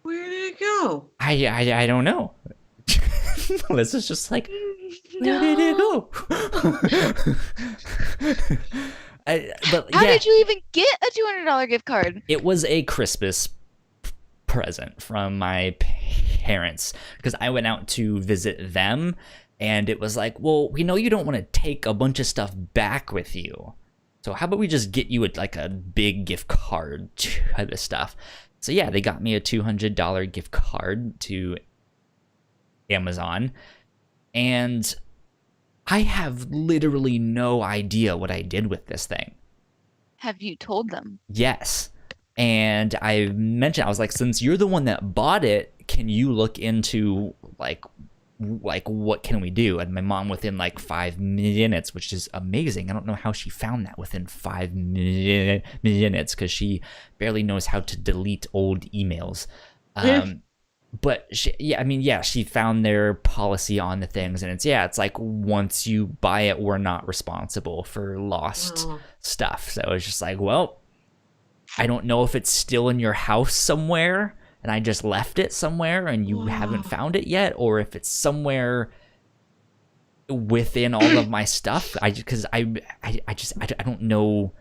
Where did it go? I don't know. Melissa's just like, where did it go? How did you even get a $200 gift card? It was a Christmas present from my parents, because I went out to visit them, and it was like, well, we know you don't want to take a bunch of stuff back with you, so how about we just get you a big gift card type of stuff. So yeah, they got me a $200 gift card to Amazon, and I have literally no idea what I did with this thing. Have you told them? Yes. And I mentioned, I was like, since you're the one that bought it, can you look into like what can we do? And my mom, within like 5 minutes, which is amazing. I don't know how she found that within 5 minutes, because she barely knows how to delete old emails. But she found their policy on the things, and it's like, once you buy it, we're not responsible for lost stuff. So it's just like, well, I don't know if it's still in your house somewhere and I just left it somewhere and you haven't found it yet, or if it's somewhere within all of my stuff. I don't know.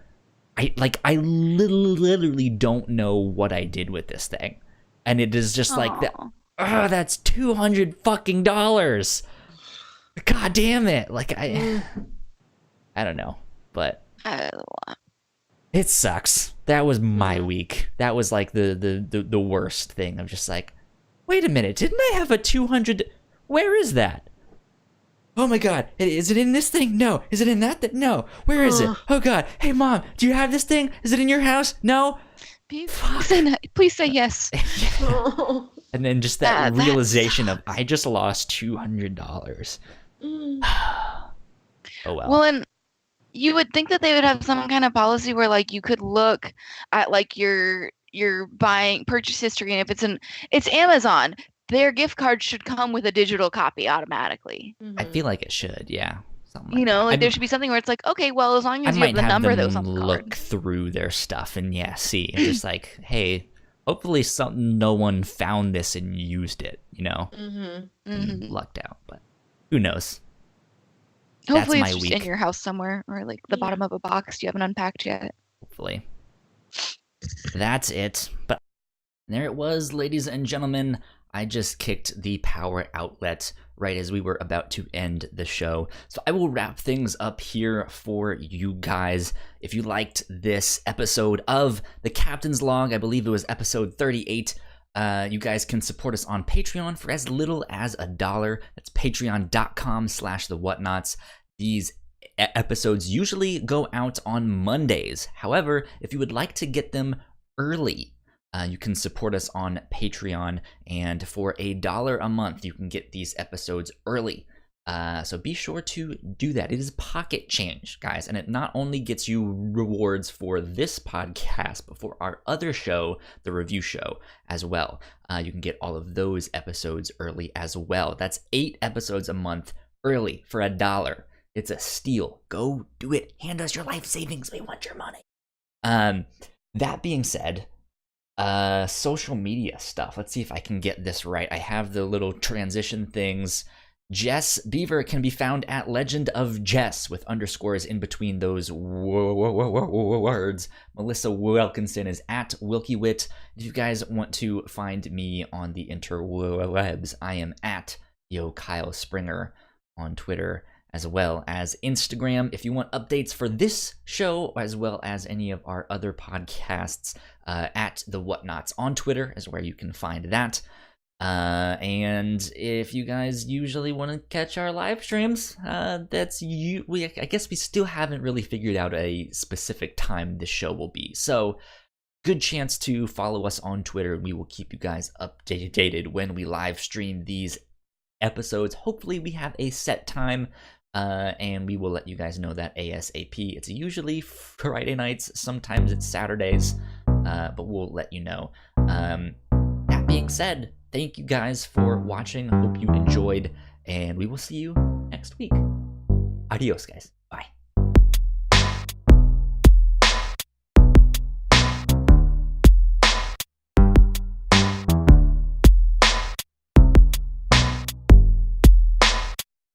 I literally don't know what I did with this thing. And it is just like that. Oh, that's $200 fucking dollars. God damn it. Like, I don't know, but it sucks. That was my week. That was like the worst thing. I'm just like, wait a minute, didn't I have a 200? Where is that? Oh my God, is it in this thing? No. Is it in that thing? No. Where is it? Oh God. Hey Mom, do you have this thing? Is it in your house? No. Please say yes. And then just that realization of, I just lost $200. Oh well. Well, and you would think that they would have some kind of policy where like you could look at like your purchase history, and if it's Amazon, their gift card should come with a digital copy automatically. I feel like it should, yeah. Something like like that. there should be something where it's like, okay, well, as long I as you have might the have number that them was on the look card. through their stuff and see, just like, hey, hopefully no one found this and used it, and lucked out, but who knows? Hopefully That's it's my just week. in your house somewhere, or like the bottom of a box you haven't unpacked yet. Hopefully. That's it. But there it was, ladies and gentlemen. I just kicked the power outlet right as we were about to end the show. So I will wrap things up here for you guys. If you liked this episode of The Captain's Log, I believe it was episode 38, you guys can support us on Patreon for as little as $1. That's patreon.com/the Whatnauts. These episodes usually go out on Mondays. However, if you would like to get them early, you can support us on Patreon, and for $1 a month, you can get these episodes early. So be sure to do that. It is pocket change, guys, and it not only gets you rewards for this podcast, but for our other show, the review show, as well. You can get all of those episodes early as well. That's 8 episodes a month early for $1. It's a steal. Go do it. Hand us your life savings. We want your money. That being said, social media stuff. Let's see if I can get this right. I have the little transition things. Jess Bever can be found at Legend of Jess with underscores in between those words. Melissa Wilkinson is at WilkyWit. If you guys want to find me on the interwebs, I am at Kyle Springer on Twitter as well as Instagram. If you want updates for this show, as well as any of our other podcasts, at the Whatnauts on Twitter is where you can find that. And if you guys usually want to catch our live streams, I guess we still haven't really figured out a specific time this show will be. So good chance to follow us on Twitter. We will keep you guys updated when we live stream these episodes. Hopefully we have a set time. And we will let you guys know that ASAP. It's usually Friday nights, sometimes it's Saturdays, but we'll let you know. That being said, thank you guys for watching. Hope you enjoyed, and we will see you next week. Adios, guys.